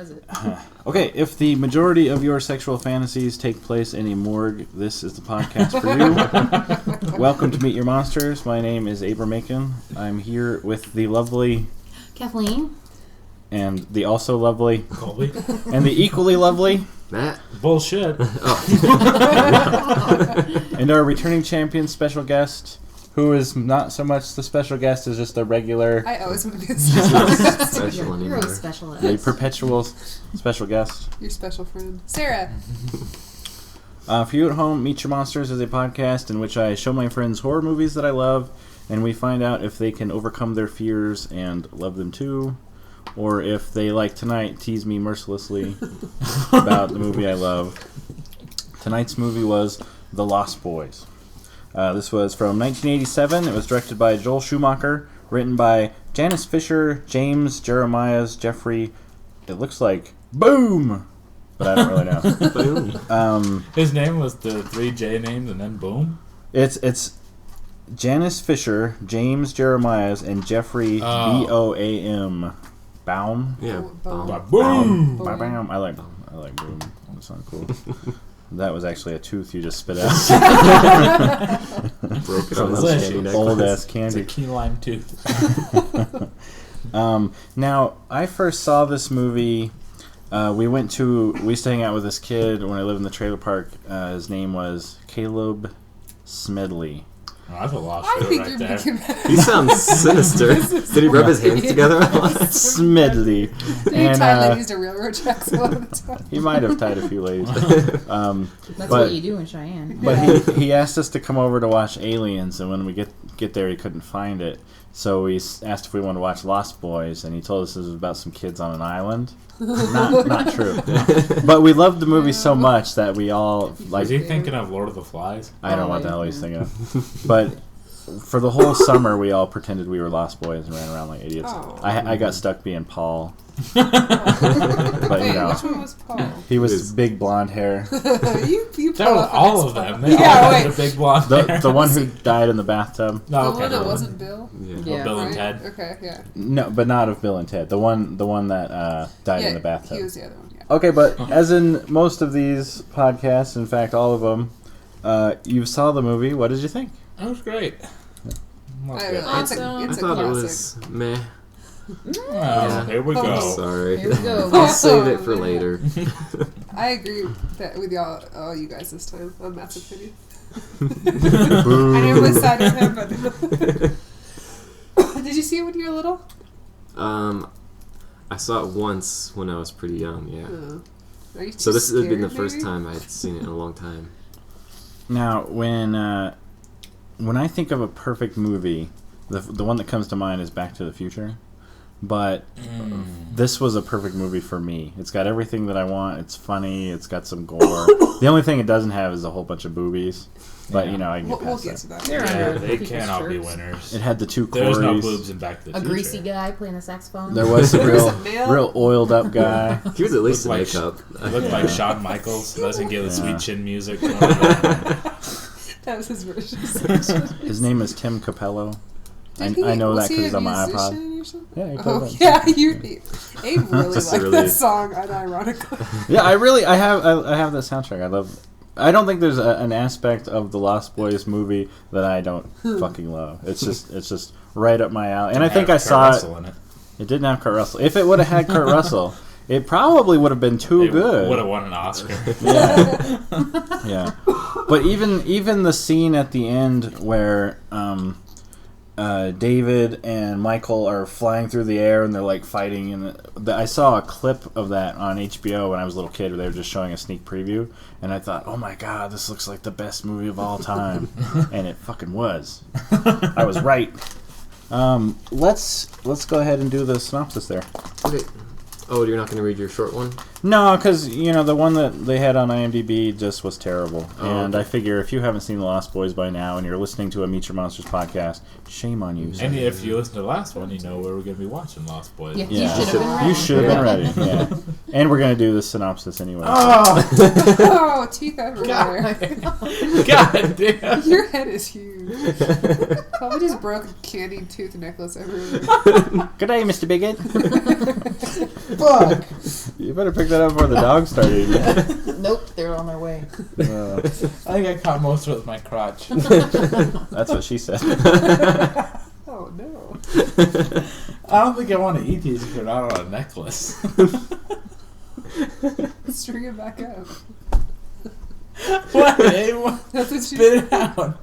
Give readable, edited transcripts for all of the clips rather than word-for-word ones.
does it. Okay, if the majority of your sexual fantasies take place in a morgue, this is the podcast for you. Welcome to Meet Your Monsters. My name is Abram Macon. I'm here with the lovely Kathleen. And the also lovely Colby. And the equally lovely Matt. Bullshit. And our returning champion special guest, who is not so much the special guest as just a regular... I always want to be the special guest. You're always special. The perpetual special guest. Your special friend. Sarah. For you at home, Meet Your Monsters is a podcast in which I show my friends horror movies that I love, and we find out if they can overcome their fears and love them too, or if they, like tonight, tease me mercilessly about the movie I love. Tonight's movie was The Lost Boys. This was from 1987. It was directed by Joel Schumacher, written by Janice Fisher, James Jeremiah's, Jeffrey. It looks like Boom, but I don't really know. Boom. His name was the 3J names and then Boom? It's Janice Fisher, James Jeremiah's, and Jeffrey Boam. Baum? Yeah. Boom! Baum. I like Boom. That sounds cool. That was actually a tooth you just spit out. Broke it From on this this candy old necklace. ass candy. It's a key lime tooth. Now, I first saw this movie. We used to hang out with this kid when I lived in the trailer park. His name was Caleb Smedley. Oh, that's a lost I shit think right you're there. making that. He sounds sinister. Did he rub his hands together a lot? Smedley. Did he tie ladies to railroad tracks all the time? He might have tied a few ladies. That's what you do in Cheyenne. But he asked us to come over to watch Aliens, and when we get there, he couldn't find it. So we asked if we wanted to watch Lost Boys, and he told us it was about some kids on an island. Not true. But we loved the movie so much that we all like. Is he thinking of Lord of the Flies? I don't know what the hell he's thinking of. But for the whole summer, we all pretended we were Lost Boys and ran around like idiots. Oh. I got stuck being Paul. But Wait, you know, which one was Paul? he was big blonde hair. you That was all of them. They Yeah, all wait. had the big blonde hair. The one who died in the bathtub. The Oh, one okay. that wasn't Bill? Yeah. Yeah. Bill and Right? Ted. Okay, yeah. No, but not of Bill and Ted. The one that died Yeah, in the bathtub. he was the other one, yeah. Okay, but as in most of these podcasts, in fact, all of them, you saw the movie. What did you think? That was great. That's I good. don't know, it's Awesome. a I thought classic. it was meh. Oh, here we go. Oh. Sorry. Here we go. I'll save it for later. I agree with all you guys this time on Matt's opinion. Boo. I never sided with him, but... Did you see it when you were little? I saw it once when I was pretty young, yeah. Are you So this too had been the scared, first maybe? time I had seen it in a long time. Now, when I think of a perfect movie, the one that comes to mind is Back to the Future. But this was a perfect movie for me. It's got everything that I want. It's funny. It's got some gore. The only thing it doesn't have is a whole bunch of boobies. But, you know, I can get We'll past get that. to that. They're Yeah, under they people's cannot be shirts. winners. It had the two There's no Corys. boobs in Back to the A Future. greasy guy playing the saxophone. There was a There was a male? real oiled up guy. He was at least Looked in like makeup. Looked Yeah. like Shawn Michaels. Doesn't give the Yeah. sweet chin music. That was his version. His name is Tim Capello. Did I know was that he because a it's on my iPod. musician or something? Yeah, he Oh, plays yeah, Abe really Just liked really- that song, unironically. Yeah, I have that soundtrack. I don't think there's an aspect of the Lost Boys movie that I don't fucking love. It's just right up my alley. And I think I saw it. In it. It didn't have Kurt Russell. If it would have had Kurt Russell, it probably would have been too good. Would have won an Oscar. Yeah, yeah. But even the scene at the end where David and Michael are flying through the air and they're like fighting, and I saw a clip of that on HBO when I was a little kid where they were just showing a sneak preview, and I thought, oh my god, this looks like the best movie of all time. And it fucking was. I was right. Let's go ahead and do the synopsis there. Okay. Oh, you're not going to read your short one? No, because, the one that they had on IMDb just was terrible. Oh, And okay. I figure if you haven't seen The Lost Boys by now and you're listening to a Meet Your Monsters podcast, shame on you. And if you listen to the last one, you know where we're going to be watching Lost Boys. Yeah. Yeah. You should have been ready. You should have been ready, yeah. And we're going to do the synopsis anyway. Oh, teeth everywhere. God damn. Your head is huge. Probably just broke a candied tooth necklace everywhere. Good day, Mr. Bigot. Fuck. You better pick that up before the dog started. Nope, they're on their way. I think I caught most of it with my crotch. That's what she said. Oh no. I don't think I want to eat these if they're not on a necklace. String it back up. What? Hey, what? That's what she Spit it out.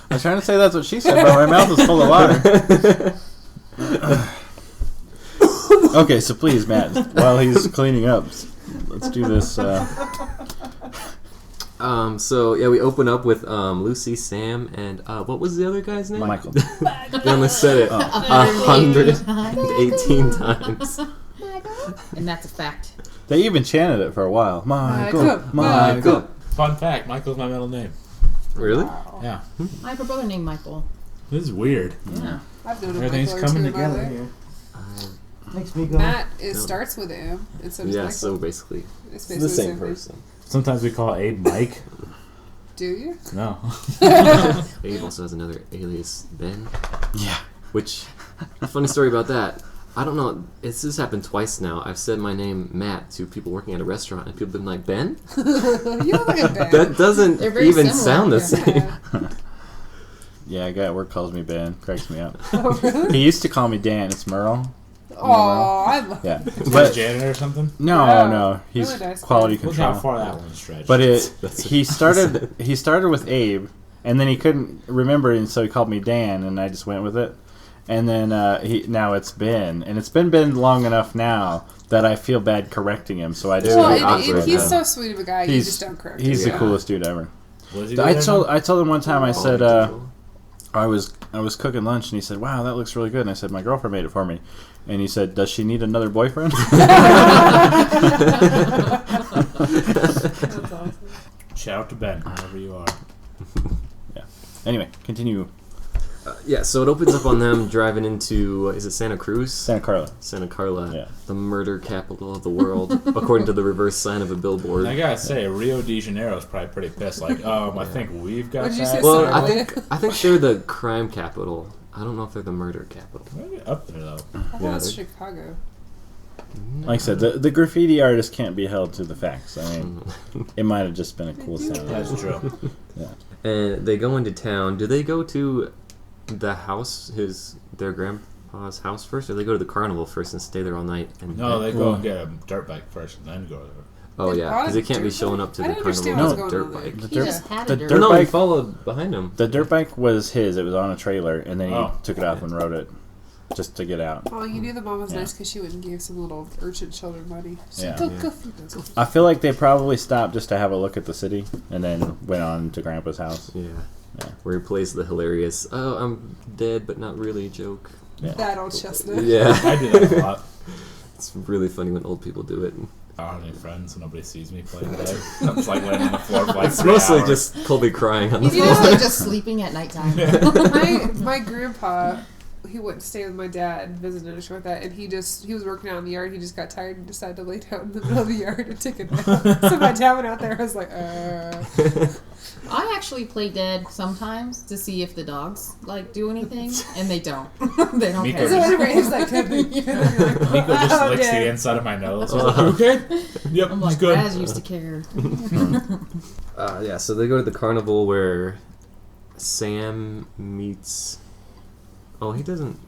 I was trying to say that's what she said, but my mouth is full of water. Okay, so please, Matt, while he's cleaning up, let's do this. So yeah, we open up with Lucy, Sam, and what was the other guy's name? Michael. They only said it 118 times. And that's a fact. They even chanted it for a while. Michael. Fun fact, Michael's my middle name. Really? Yeah. I have a brother named Michael. This is weird. Yeah. I've known a Everything's Michael or coming two in my together life. here. Makes me go. Matt No. starts with M, and so does Yeah, Michael. so basically, It's it's basically the same thing. person. Sometimes we call Abe Mike. Do you? No. Abe also has another alias, Ben. Yeah. Which, funny story about that. I don't know. It's just happened twice now. I've said my name, Matt, to people working at a restaurant, and people have been like, Ben? You look like a Ben. That doesn't They're very even similar, sound the yeah. same. Yeah, a guy at work calls me Ben. Cracks me up. Oh, really? He used to call me Dan. It's Merle. Oh, I love Yeah. But But janitor or something? no, Oh, no. He's really nice quality guy. Look how control. far that one stretched. But That's he what started with Abe, and then he couldn't remember, and so he called me Dan, and I just went with it. And then now it's Ben, and it's been long enough now that I feel bad correcting him. So I just Well, Well, really awkward, he's yeah. so sweet of a guy. You just don't correct he's him. the coolest dude ever. What does he do I there told now? I told him one time. I said Quality control. I was cooking lunch, and he said, "Wow, that looks really good." And I said, "My girlfriend made it for me." And he said, "Does she need another boyfriend?" That's awesome. Shout out to Ben, wherever you are. Anyway, continue. Yeah, so it opens up on them driving into, is it Santa Cruz? Santa Carla. Santa Carla, Yeah. the murder capital of the world, according to the reverse sign of a billboard. I gotta say, Rio de Janeiro is probably pretty pissed. Like, I think we've got What'd you that. say, Well, Sorry. I think they're the crime capital. I don't know if they're the murder capital. Maybe up there though. I thought Yeah, it was they're- Chicago. Like I said, the graffiti artist can't be held to the facts. I mean, it might have just been a cool sound. That's true. And they go into town. Do they go to the house, their grandpa's house first, or they go to the carnival first and stay there all night? And No, they go and get a dirt bike first and then go there. Oh They yeah, bought because a they can't be dirt showing bike? up to I the didn't carnival understand with what a was dirt going on bike. The He dirt, just had the a dirt dirt No, he bike. followed behind him. The dirt bike was his. It was on a trailer, and then he Oh. took it off and rode it just to get out. Oh, you knew the mom was Yeah. nice because she wouldn't give some little urchin children money. So Yeah. go, Yeah. go feed those. I feel like they probably stopped just to have a look at the city, and then went on to Grandpa's house. Yeah. Yeah. Where he plays the hilarious, "Oh, I'm dead, but not really" joke. Yeah. That old chestnut. Yeah. I do that a lot. It's really funny when old people do it. I don't have any friends, so nobody sees me playing dead. I'm just like laying on the floor for like It's 3 mostly hours. just Colby crying on the He's floor. usually just sleeping at nighttime. my grandpa, he went to stay with my dad and visited us with that, and he was working out in the yard. He just got tired and decided to lay down in the middle of the yard and take a nap. So my dad went out there. I was like, I actually play dead sometimes to see if the dogs do anything, and they don't. They don't Miko So care. anyway, he's like, Nico just "Oh, licks the Dad." inside of my nose. I was like, "You okay? Yep, I'm it's like, good. Raz used to care. Yeah, so they go to the carnival where Sam meets. Oh, he doesn't.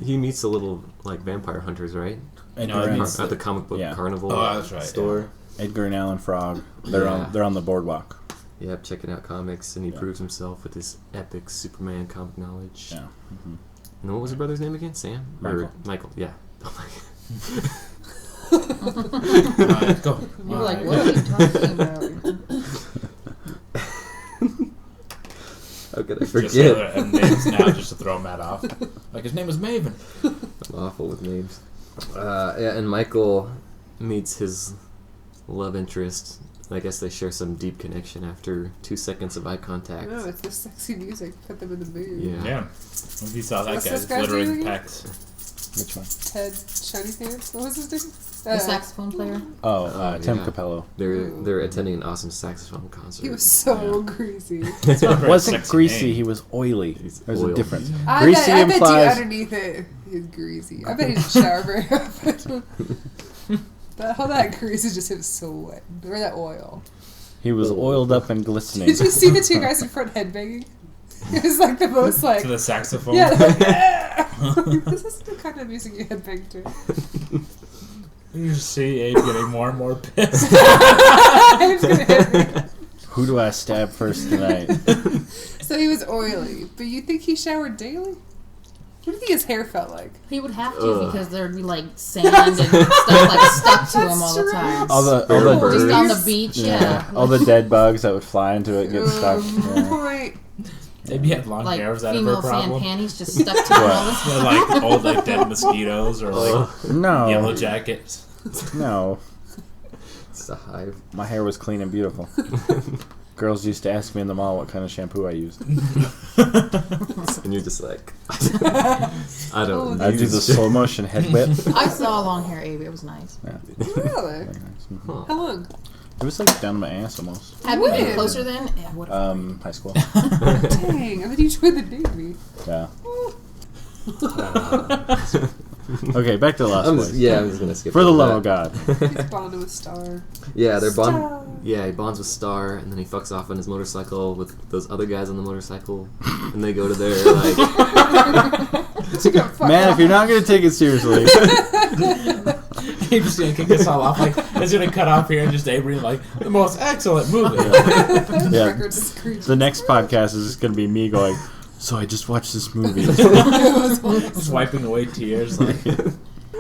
He meets the little vampire hunters, right? Edgar, No, it and, means- At the comic book Yeah. carnival Oh, that's right, store. Edgar and Alan Frog. They're Yeah. they're on the boardwalk. Yep, checking out comics, and he Yeah. proves himself with his epic Superman comic knowledge. Yeah. Mm-hmm. And then what was the brother's name again? Sam? Michael. Or Michael, yeah. Oh Alright, go. You're like, Alright. what are you talking about? How could I Just forget? names now just to throw Matt off. Like his name was Maven. I'm awful with names. Yeah, and Michael meets his love interest. I guess they share some deep connection after 2 seconds of eye contact. No, it's the sexy music. Put them in the mood. Yeah. Yeah. When you saw that What's guy this just guy's glittering name again? pecs. Which one? Ted Shiny Pants. What was his name? The saxophone player. Oh, Tim yeah. Capello. They're attending an awesome saxophone concert. He was so greasy. It's not a very Wasn't sexy greasy. name. He was oily. He's There's oily. a difference. I Greasy bet you implies. underneath it, he's greasy. I bet he didn't shower very often. All that grease is just him sweating. Or that oil. He was oiled up and glistening. Did you see the two guys in front headbanging? It was like the most like... To the saxophone? Yeah, like, this is the kind of music you headbang to. You just see Abe getting more and more pissed. Abe's gonna hit me. Who do I stab first tonight? So he was oily, but you think he showered daily? What do you think his hair felt like? He would have to because there'd be like sand and stuff like stuck to him all the time. All the Just on the birds. beach, yeah. all the dead bugs that would fly into it get stuck. Yeah. Point. Maybe he had long Like hair. Was that ever female a fan problem? panties just stuck to him all the time. They're like old, like dead mosquitoes or like No, yellow jackets. no, It's a hive. my hair was clean and beautiful. Girls used to ask me in the mall what kind of shampoo I used. And you're just like, I don't I do the use slow motion head whip. I saw long hair Abe. It was nice. Yeah, Really? very nice. Huh. How long? It was like down to my ass almost. Had we been When? closer then, yeah, would have. High school. Dang, I thought you joined the Navy. Yeah. Okay, back to the Lost I'm Boys. just, yeah, I'm just gonna skip For the over love of that. God. He's bonded with Star. Yeah, they're Star. bond. Yeah, he bonds with Star, and then he fucks off on his motorcycle with those other guys on the motorcycle, and they go to their like. You got fucked Man, up. if you're not gonna take it seriously, He's just gonna kick us all off. Like it's gonna cut off here and just Abe reading like the most excellent movie. yeah. Record just screams. The next podcast is just gonna be me going. So I just watched this movie. Just wiping away tears. Like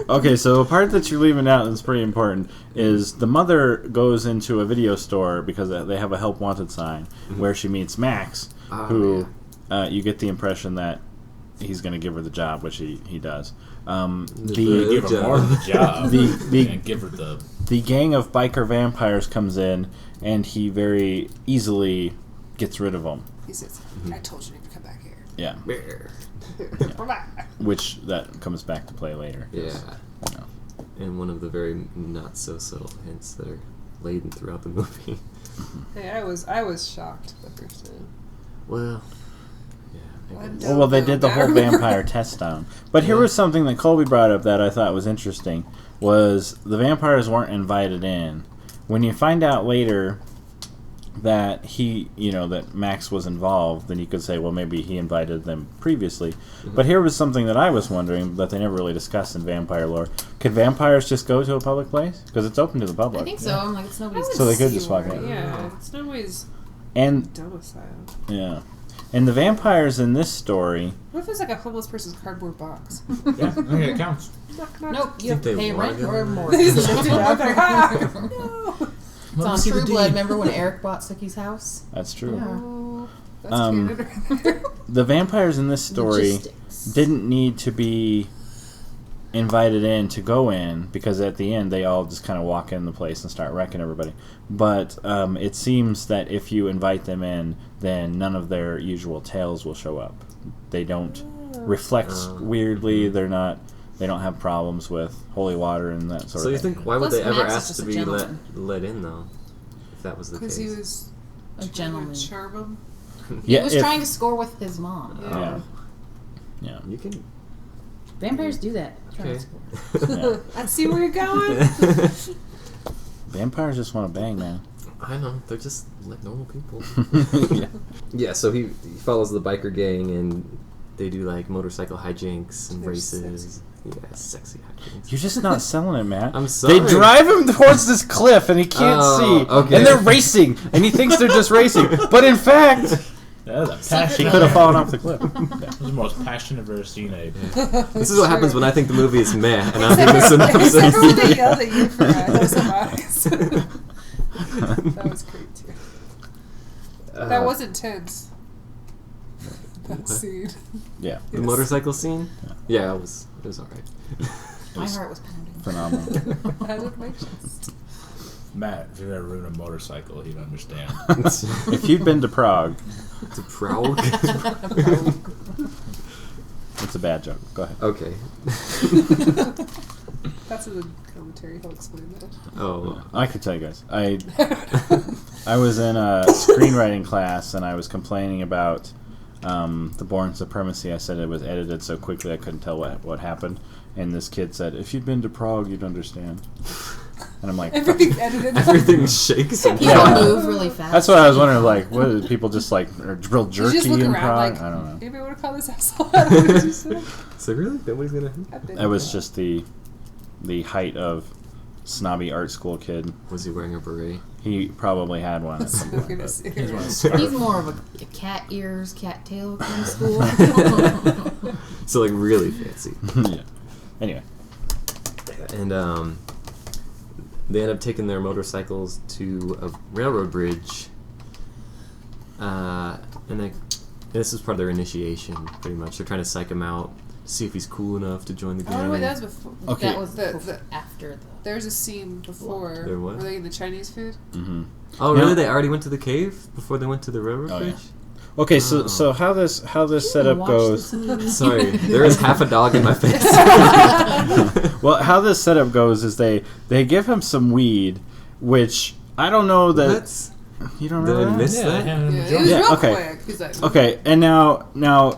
Okay, so a part that you're leaving out that's pretty important is the mother goes into a video store because they have a help wanted sign where she meets Max, who you get the impression that he's going to give her the job, which he does. give her more of the job. The give her the the gang of biker vampires comes in, and he very easily gets rid of them. He says, I told you never to come back here. Yeah, Bye-bye. which that comes back to play later. Yeah, You know. and one of the very not so subtle hints that are laden throughout the movie. Hey, I was shocked the first time. Well, yeah. I What? guess. Well, they did the whole vampire test down. But here Yeah. was something that Colby brought up that I thought was interesting, was the vampires weren't invited in. When you find out later that that Max was involved, then you could say, well, maybe he invited them previously. Mm-hmm. But here was something that I was wondering that they never really discussed in vampire lore. Could vampires just go to a public place? Because it's open to the public. I think so. I'm like, it's nobody's. So they could just walk in. Yeah, it's nobody's And, domicile. yeah. And the vampires in this story... What if it's like a homeless person's cardboard box? yeah. Okay, it counts. Knock, knock. Nope, you have to Think they pay wanna rent go or in? more. They It's just lifted it out there. Ah! No. on True Blood. Remember when Eric bought Suki's house? That's true. Yeah. Oh, that's Um, Canada. The vampires in this story Logistics. didn't need to be invited in to go in, because at the end they all just kind of walk in the place and start wrecking everybody. But it seems that if you invite them in, then none of their usual tales will show up. They don't reflect weirdly. They don't have problems with holy water and that sort So of you thing. think why would Plus, they ever Max is ask just to a be gentleman. let in though? If that was the Because case. he was A gentleman. charm him. He Yeah, was if- trying to score with his mom. Yeah. Yeah. You can. Vampires do that. Try to Okay. score. Yeah. I see where you're going. Vampires just want to bang, man. I know, they're just like normal people. Yeah. Yeah, so he follows the biker gang and they do like motorcycle hijinks and They're races. Yeah, sexy hijinks. You're just not selling it, Matt. I'm sorry. They drive him towards this cliff, and he can't Oh, see. okay. And they're racing, and he thinks they're just racing. But in fact, That was a he passionate. could have fallen off the cliff. That was the most passionate I've ever seen Abe. This is what happens when I think the movie is meh and I'm giving the synopsis. Except for when they yelled at you for those box. That was great too. That was intense. That What? scene. Yeah, The motorcycle scene? Yeah, it was alright. My heart was pounding. phenomenal. That didn't make sense. Matt, if you've ever ridden a motorcycle, he'd understand. If you've been to Prague, To Prague? it's a bad joke. Go ahead. Okay. That's in the commentary. He'll explain that. Oh. I can tell you guys. I was in a screenwriting class, and I was complaining about the Bourne Supremacy. I said it was edited so quickly I couldn't tell what happened. And this kid said, if you'd been to Prague, you'd understand. And I'm like, Everything's edited. Everything shakes and People Yeah. move really fast. that's what I was wondering. Like, what are people just like are real You jerky just look in around prog? like, I don't know. anybody want to call this asshole out? What did you say? So really, nobody's gonna. It was just the height of snobby art school kid. Was he wearing a beret? He probably had one at some point. Smoking a But Here's one cigarette. scarf. He's more of a cat ears, cat tail kind of school. So like really fancy. yeah. Anyway, And they end up taking their motorcycles to a railroad bridge. And this is part of their initiation, pretty much. They're trying to psych him out, see if he's cool enough to join the gang. Oh, wait, that was before. Okay. That was The- after the. There's a scene before. There was? Were they eating the Chinese food? mm-hmm. Oh, Yeah. really? They already went to the cave before they went to the railroad Oh, bridge? Okay, so Oh. so how this setup Watch goes? this movie. Sorry, there is half a dog in my face. Well, how this setup goes is they give him some weed, which I don't know that What? you don't Did I remember. miss Yeah, that? they had him Yeah, it join. was Yeah, real okay. quick. He's like, Okay, and now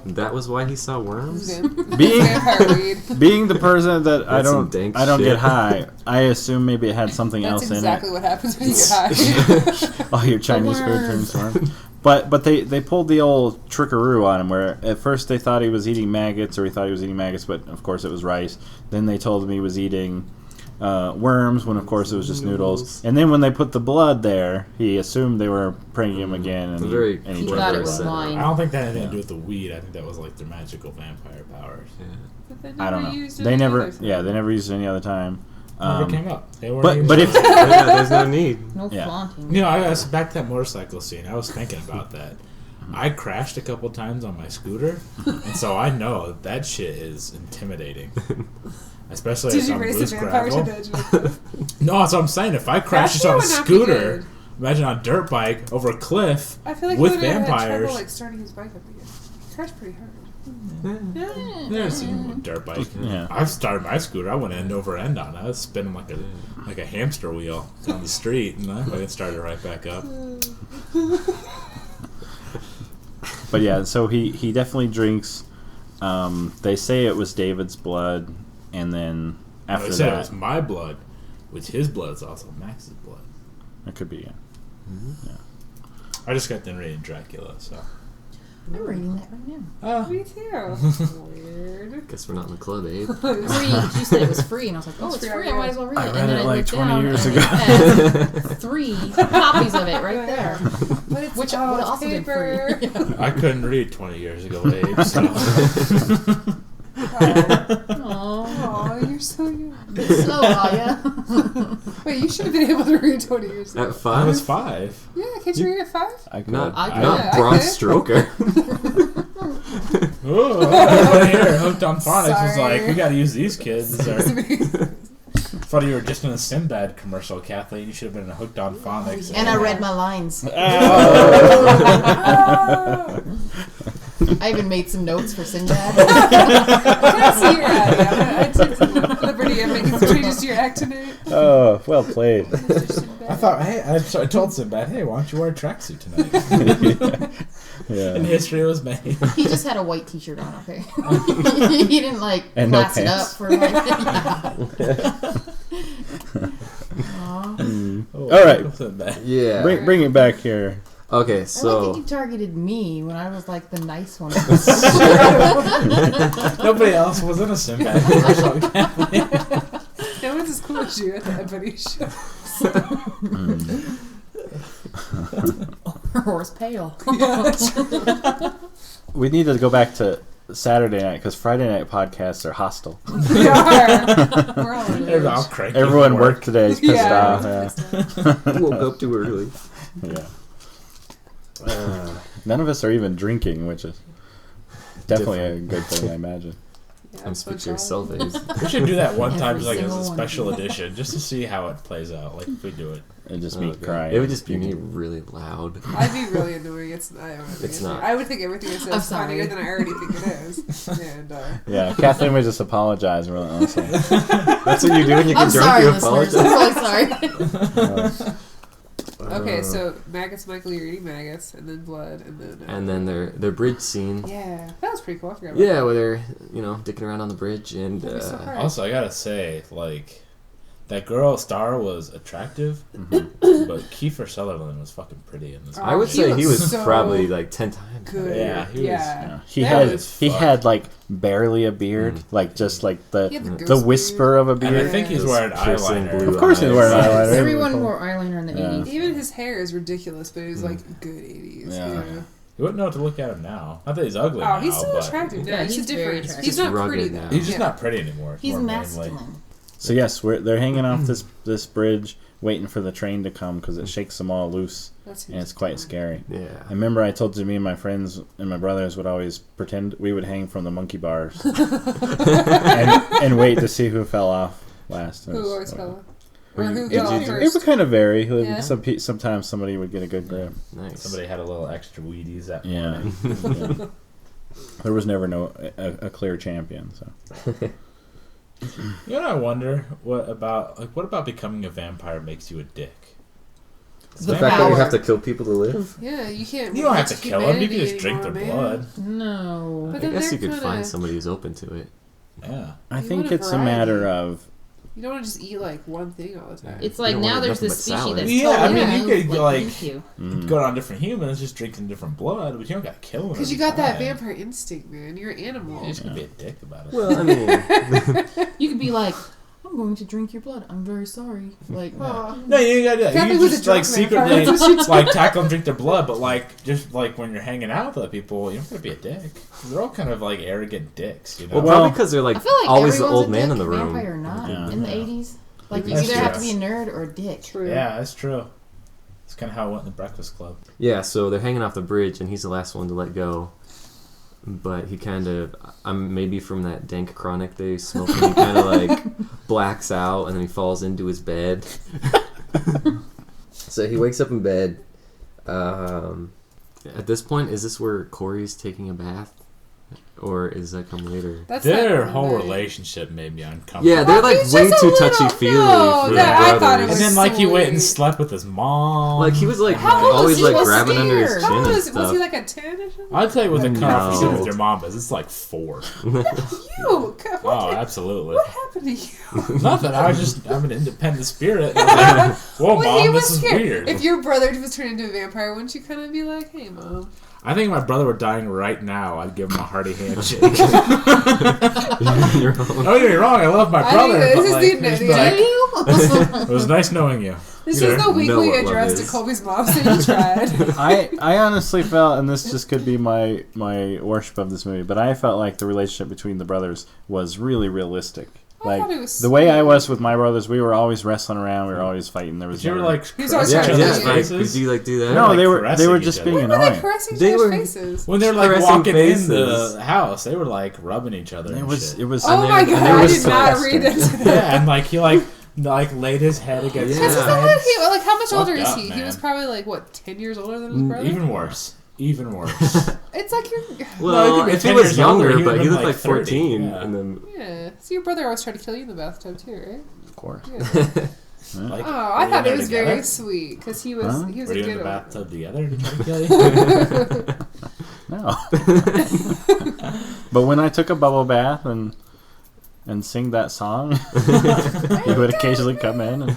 That was why he saw worms? Being- vampire weed. being the person that That's some dank I don't shit. get high, I assume maybe it had something That's else exactly in what happens when you get high. All your Chinese food worms. turns worms. But they pulled the old trickaroo on him, where at first they thought he was eating maggots, or he thought he was eating maggots, but of course it was rice. Then they told him he was eating worms, when of course it was just noodles. And then when they put the blood there, he assumed they were pranking him again, and It's a very and He clever thought it was setup. wine. I don't think that had anything to do with the weed. I think that was like their magical vampire powers. Yeah. But they I don't never know. used it They any never, other time. yeah, they never used it any other time. Never came up. They weren't but- even but if- sure. Yeah, there's no need. No Yeah. flaunting. You know, I was back to that motorcycle scene. I was thinking about that. I crashed a couple times on my scooter, and so I know that shit is intimidating. Especially Did if you I'm race loose a vampire to gravel. the edge of the cliff? No, that's what I'm saying. If I crash just Actually, on a it would not be scooter, good. imagine on a dirt bike over a cliff I feel like with he would have had vampires. trouble like starting his bike up again. He crashed pretty hard. Never seen a dirt bike. Yeah. I've started my scooter. I went end over end on it. I was spinning like a hamster wheel down the street, and I fucking started right back up. But yeah, so he definitely drinks. They say it was David's blood, and then They after said it that, was my blood, which his blood is also Max's blood. it could be. Yeah. I just got done reading Dracula, so. I'm reading that right now. Me too. Weird. Guess we're not in the club, Abe. Free. You said it was free, and I was like, "Oh, it's Free, free. yeah. I might as well read I it." read And then it I like looked 20 down, years and ago. it had 3 copies of it right there. But it's Which all would also been paper. free. I couldn't read 20 years ago, Abe, so. Aww. Aw, you're so young. Slow, are ya? Wait, you should have been able to read 20 years ago. At I 5? was 5. Yeah, can't you read at 5? I could. Not, I not could. Bronx I Stroker. Oh, everybody here hooked on phonics was Sorry. like, we gotta use these kids. Or, Excuse thought you were just in a Sinbad commercial, Kathleen. You should have been hooked on phonics. And I read my lines. I even made some notes for Sinbad. I see your act. I took some liberty of making some changes to your act tonight. Oh, well played. I thought, hey, I told Sinbad, hey, why don't you wear a tracksuit tonight? Yeah. And history was made. He just had a white T-shirt on. Okay, he didn't like And no class it up pants. for like. Aw. Oh, All right. Sinbad. Yeah. Bring it back here. Okay, I like that so you targeted me when I was like the nice one. Nobody else was in a Sinbad commercial. Kathleen. No one's as cool as you at the Ed Bunny show. Her horse pale. We need to go back to Saturday night because Friday night podcasts are hostile. We are. We're all on They're all edge. cranky Everyone from worked today is pissed Yeah. off. Yeah. woke up too early. Yeah. None of us are even drinking, which is definitely a good thing, I imagine. Yeah, And speak for yourself, Abe. We should do that one time, Every just like as a single one. special edition, just to see how it plays out. Like if we do it. And just me Okay. crying. It would just be me really loud. I'd be really annoying. I don't think It's not. I would think everything I said I'm is sorry. funnier than I already think it is. And Yeah, Kathleen would just apologize relentlessly. That's what you do when you I'm get drunk, sorry, you listeners. apologize. I'm really sorry. okay, so maggots, Michael, you're eating maggots, and then blood, and then And then their bridge scene. yeah, that was pretty cool. I forgot about Yeah, where they're, dicking around on the bridge and That'd be so hard. Also, I gotta say, like, that girl Star was attractive, Mm-hmm. but Kiefer Sutherland was fucking pretty in this. I would He say he looks was so probably like 10 times. Good. Yeah, he was- Yeah. He That had was he fuck. had like barely a beard, like just like He had the the ghost whisper of a And beard. I think he's Yes. wearing Piercing eyeliner. blue Of course he's wearing eyes. eyeliner. Everyone wore eyeliner in the Yeah. 80s. Even his hair is ridiculous, but it was like good 80s. Yeah. Yeah. You wouldn't know what to look at him now. Not that he's ugly Oh, now, he's still but attractive. Yeah, Yeah, he's he's very different. attractive. He's not Just pretty rugged though. now. he's just Yeah. not pretty anymore. He's more mainly. masculine. So yes, they're hanging off this bridge, waiting for the train to come because it shakes them all loose, That's and it's quite scary. Yeah. I remember I told you, me and my friends and my brothers would always pretend we would hang from the monkey bars and wait to see who fell off last. Who always fell off? Or Were you- who did fell you off do- It would first? kind of vary. Yeah. Sometimes somebody would get a good grip. Nice. Somebody had a little extra Wheaties that Yeah. morning. Yeah. There was never a clear champion. So You know what I wonder? What about becoming a vampire makes you a dick? The The fact that you power. have to kill people to live? Yeah, you can't. You don't have to reach kill them. You can humanity just drink their anymore, man. blood. No. But I then guess you they're could kinda- find somebody who's open to it. Yeah. I You think want a it's a matter variety. of You don't want to just eat like one thing all the time. It's You like don't now want there's nothing this but species salad. that's Yeah, I totally mean, you removed, could, like- thank you. Going on different humans, just drinking different blood, but you don't gotta kill them. Because you got that vampire instinct, man. You're an animal. You're just gonna be a dick about it. Well, I mean, You could be like, I'm going to drink your blood. I'm very sorry. Like, Aw. No, you ain't gotta do that. Can't You be with just a like drunk vampire. secretly That's what you do. like tackle them, drink their blood, but like just like when you're hanging out with other people, you're not gonna be a dick. They're all kind of like arrogant dicks, you know. well, Well, probably because they're like, I feel like always the everyone's old a man dick, in the room. vampire or not, Yeah. in the 80s. Like, you That's either have to true. be a nerd or a dick. True. Yeah, that's true. It's kind of how it went in the Breakfast Club. Yeah, so they're hanging off the bridge, and he's the last one to let go. But he kind of, maybe from that dank chronic they smoking, he kind of like blacks out, and then he falls into his bed. So he wakes up in bed. At this point, is this where Corey's taking a bath? Or is that come later? That's Their that whole night. relationship made me uncomfortable. Yeah, they're like he's way just a too little- touchy-feely no, for that- the I thought it And brothers. then like he went and sweet. slept with his mom. Like he was like How old always was he? like Was grabbing under his scared. chin How and was stuff. he like a 10 or something? I'll tell you what the cutoff for No. shit with your mom is. It's like 4. You! What, Oh, absolutely. what happened to you? Nothing. I'm an independent spirit. And I was like, whoa, Well, he mom, was this is scared. weird. If your brother was turned into a vampire, wouldn't you kind of be like, hey, mom? I think if my brother were dying right now, I'd give him a hearty handshake. You're wrong. Don't get me wrong, I love my I brother, think but this is like, the just be idea. like, Do you? it was nice knowing you. This You is the know weekly what love address to is. Colby's mom, so you tried. I honestly felt, and this just could be my worship of this movie, but I felt like the relationship between the brothers was really realistic. I thought Like it was the way I sweet. was with my brothers, we were always wrestling around. We were always fighting. There was But you were never- like, He's always Yeah, trying to yeah. do Like, faces. did you like do that? no, like they were caressing just each being When were they annoying. caressing They each other's were- faces? when they're like Caressing walking faces. in the house, they were like rubbing each other. It and was shit. it was. Oh my and god, they I were did not disgusting. read into that. Yeah, and like he like laid his head against Yeah. Because his he's not head. like, like, how much older Fucked is up, he? He man. was probably like, what, 10 years older than his brother? Even worse. It's like you're. Well, could be if he 10 was years older, younger, he but would've he been looked like 30. 14, Yeah. and then Yeah. So your brother always tried to kill you in the bathtub, too, right? Of course. Yeah. Like, Oh, were I you thought in it was there very together? sweet because he was Huh? he was Were a you in good the one. bathtub together to try to kill you? No. But when I took a bubble bath and sing that song, he would occasionally come in. And,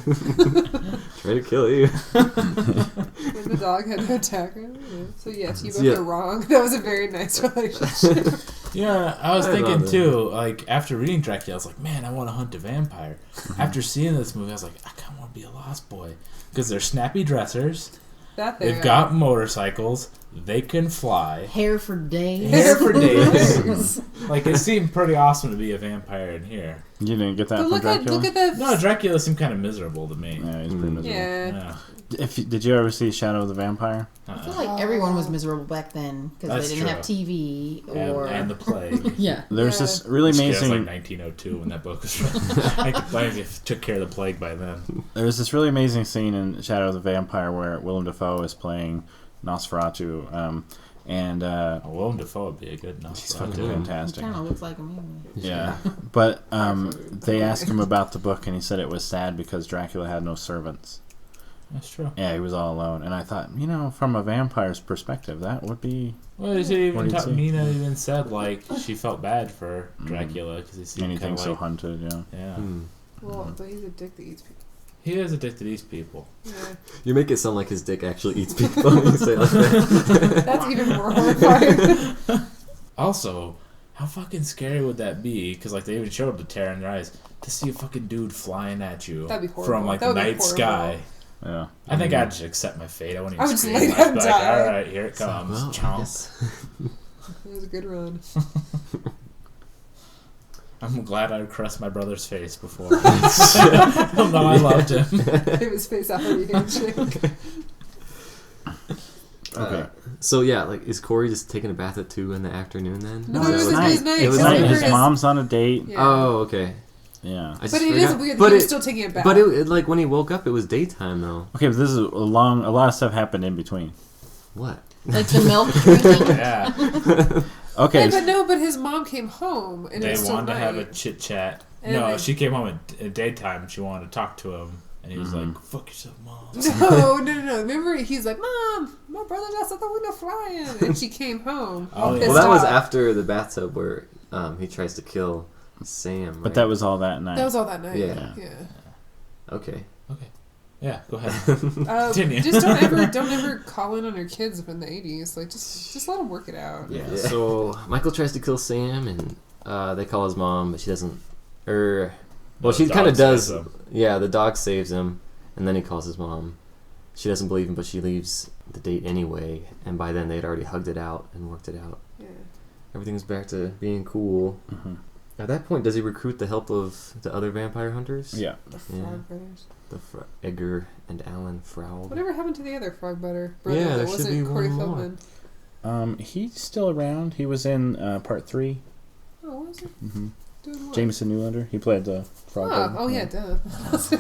try to kill you. When the dog had to attack him. Yeah. So yes, you both Yeah. are wrong. That was a very nice relationship. Yeah, I was I thinking love it. too, like, after reading Dracula, I was like, man, I want to hunt a vampire. After seeing this movie, I was like, I kind of want to be a lost boy. Because they're snappy dressers, That thing. they've got motorcycles, they can fly, Hair for days. hair for days. Like, it seemed pretty awesome to be a vampire in here. you didn't get that But from look at Dracula? the. No, Dracula seemed kind of miserable to me. Yeah, he's pretty miserable. Yeah. Yeah. Did you ever see Shadow of the Vampire? I feel like everyone was miserable back then because That's they didn't true. have TV or. And the plague. Yeah. There's Yeah. this really Which was amazing. like 1902 when that book was written. I think the plague took care of the plague by then. There's this really amazing scene in Shadow of the Vampire where Willem Dafoe is playing Nosferatu, and Willem Dafoe would be a good he's Nosferatu. fucking He fantastic. kind of looks like him anyway. Yeah, but they asked him about the book, and he said it was sad because Dracula had no servants. That's true. Yeah, he was all alone. And I thought, from a vampire's perspective, that would be Well, What did he say? Mina even said like she felt bad for Dracula because he seemed kind anything of so like hunted. Yeah. yeah. Well, but he's a dick that eats people. He is addicted to these people. Yeah. You make it sound like his dick actually eats people when you say it like that. That's even more horrifying. Also, how fucking scary would that be? Because like they even showed the tear in their eyes to see a fucking dude flying at you That'd be horrible. from like That the would be night horrible. sky. Yeah. I think I'd just accept my fate. I wouldn't I even would just scream. lay I'd down be and like, die. all right, here it comes. Well, I Chomp. guess. It was a good run. I'm glad I crushed my brother's face before. He'll know I loved him. Give his face a hearty handshake. Okay. So yeah, like is Corey just taking a bath at 2 in the afternoon then? No, it was his night. night. It was Because night. remember His mom's on a date. Yeah. Oh, okay. Yeah. I just But it is forgot. weird that But he was it, still taking a bath. but it like when he woke up, it was daytime though. Okay, but this is a lot of stuff happened in between. What? Like the milk drinking. Yeah. Okay. But his mom came home and it They was still wanted to have a night. chit chat. And No, they- she came home in daytime and she wanted to talk to him. And he was like, fuck yourself, Mom. No. Remember, he's like, Mom, my brother's outside the window flying. And she came home. Oh, yeah. pissed Well, that was off. after the bathtub where he tries to kill Sam. Right? But that was all that night. That was all that night. Yeah. Yeah. Okay. Yeah, go ahead. Continue. Just don't ever call in on your kids in the 80s. Like, just let them work it out. Yeah. So Michael tries to kill Sam, and they call his mom, but she doesn't. Well, she The kind of dog does. saves him. Yeah, the dog saves him, and then he calls his mom. She doesn't believe him, but she leaves the date anyway. And by then, they'd already hugged it out and worked it out. Yeah. Everything's back to being cool. Mm-hmm. At that point, does he recruit the help of the other vampire hunters? Yeah. The Frog Brothers. The Edgar and Alan Froud. Whatever happened to the other Frog brother? Yeah, there that should wasn't be Corey one more. Feldman. He's still around. He was in part 3. Oh, what was it? Mm-hmm. Doing what? Jameson Newlander. He played the frog. Oh yeah, duh.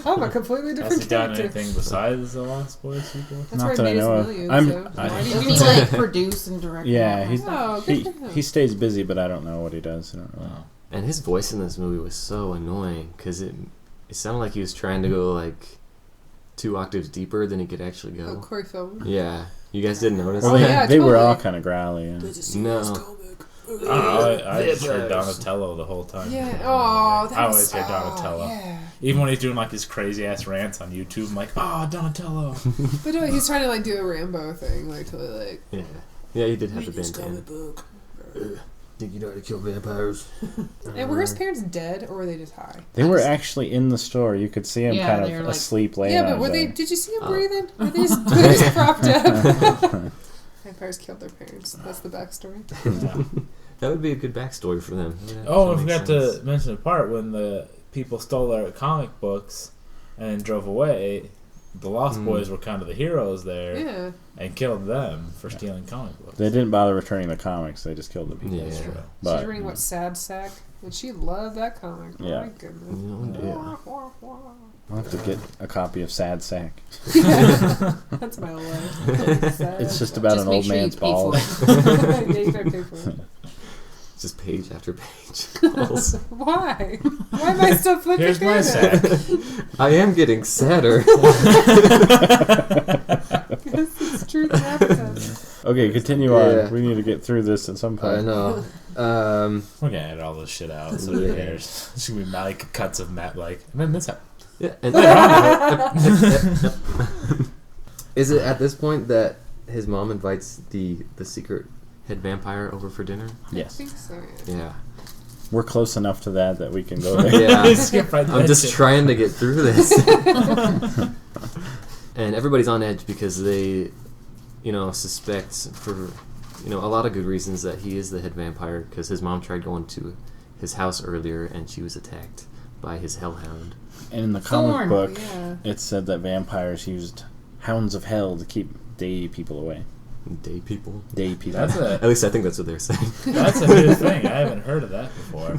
I'm a completely Has different he done character. anything besides the Lost Boys sequel? That's Not where that I he made his know of. millions. I'm- So I- why do you Does need he to like produce and direct? Yeah, and he's- all that Oh, stuff? good He for him. he stays busy, but I don't know what he does. I don't really. Oh. And his voice in this movie was so annoying because it sounded like he was trying to go like 2 octaves deeper than he could actually go. Oh, Corey Feldman. Yeah, you guys didn't notice Well, Oh, they, that? yeah, they were totally. all kind of growly. Yeah. No. I don't know. I just heard Donatello the whole time. Yeah. Oh, that I was always hear Donatello. Yeah. Even when he's doing like his crazy ass rants on YouTube, I'm like, Donatello. But no, he's trying to like do a Rambo thing, like totally like. Yeah, yeah, he did have the bandana. book. Think you know how to kill vampires? And were his parents dead or were they just high? They were actually in the store. You could see him Yeah, kind they of were, like- asleep laying Yeah, on but were his they? own. Did you see him Oh. breathing? Or they just propped up? Vampires killed their parents. That's the backstory. Yeah. That would be a good backstory for them. Yeah, Oh, I that makes forgot sense. to mention the part when the people stole their comic books and drove away. The Lost Boys were kind of the heroes there Yeah. and killed them for stealing comic books. They didn't bother returning the comics. They just killed the people. Yeah. That's true. But She's reading what Sad Sack, and she loved that comic. Yeah. My goodness. Yeah. I'll have to get a copy of Sad Sack. That's my life. Sad It's just Sack. about Just an make old sure you man's pay for balls. it. Yeah, you gotta pay for it. Just page after page. Balls. Why? Why am I still flipping Here's through my that? sack. I am getting sadder. This is true that happens. Okay, continue Yeah. on. We need to get through this at some I point. know. We're gonna edit all this shit out, so who Yeah. cares? It's gonna be like cuts of Matt, like, I mean, this Yeah. And is it at this point that his mom invites the secret head vampire over for dinner? I Yes. think so, yeah. Yeah. We're close enough to that we can go there. Yeah. Skip right I'm that just shit. trying to get through this. And everybody's on edge because they, suspect for, a lot of good reasons that he is the head vampire because his mom tried going to his house earlier and she was attacked by his hellhound. And in the comic Thorn. book, Yeah. it said that vampires used hounds of hell to keep day people away. Day people. Day people. At least I think that's what they're saying. That's a new thing. I haven't heard of that before.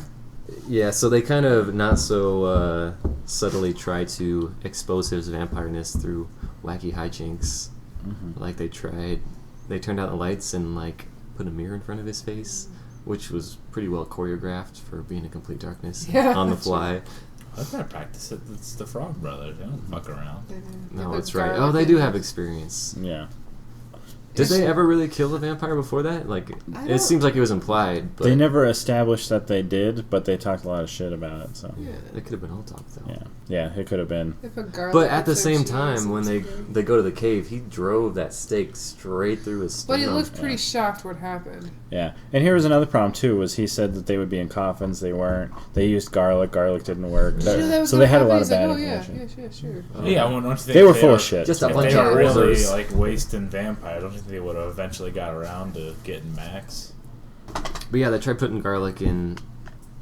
Yeah, so they kind of not so subtly try to expose his vampireness through wacky hijinks. Mhm. Like they turned out the lights and like put a mirror in front of his face, which was pretty well choreographed for being in complete darkness Yeah, on the that's fly. I've got to practice it. It's the Frog Brothers. They don't fuck around. No, With that's right. garlic Oh, they and- do have experience. Yeah. Did they ever really kill the vampire before that? Like, it seems like it was implied. But they never established that they did, but they talked a lot of shit about it. So yeah, it could have been all talk though. yeah, it could have been. But at the same time, when they go to the cave, he drove that stake straight through his stomach. But he looked pretty shocked what happened. Yeah, and here was another problem too. Was he said that they would be in coffins? They weren't. They used garlic. Garlic didn't work. So they had a lot of bad information. Yeah, sure. Yeah, I don't think they were full of shit. Just a if bunch they were of really losers. like wasting vampires, I don't think they would have eventually got around to getting Max. But yeah, they tried putting garlic in.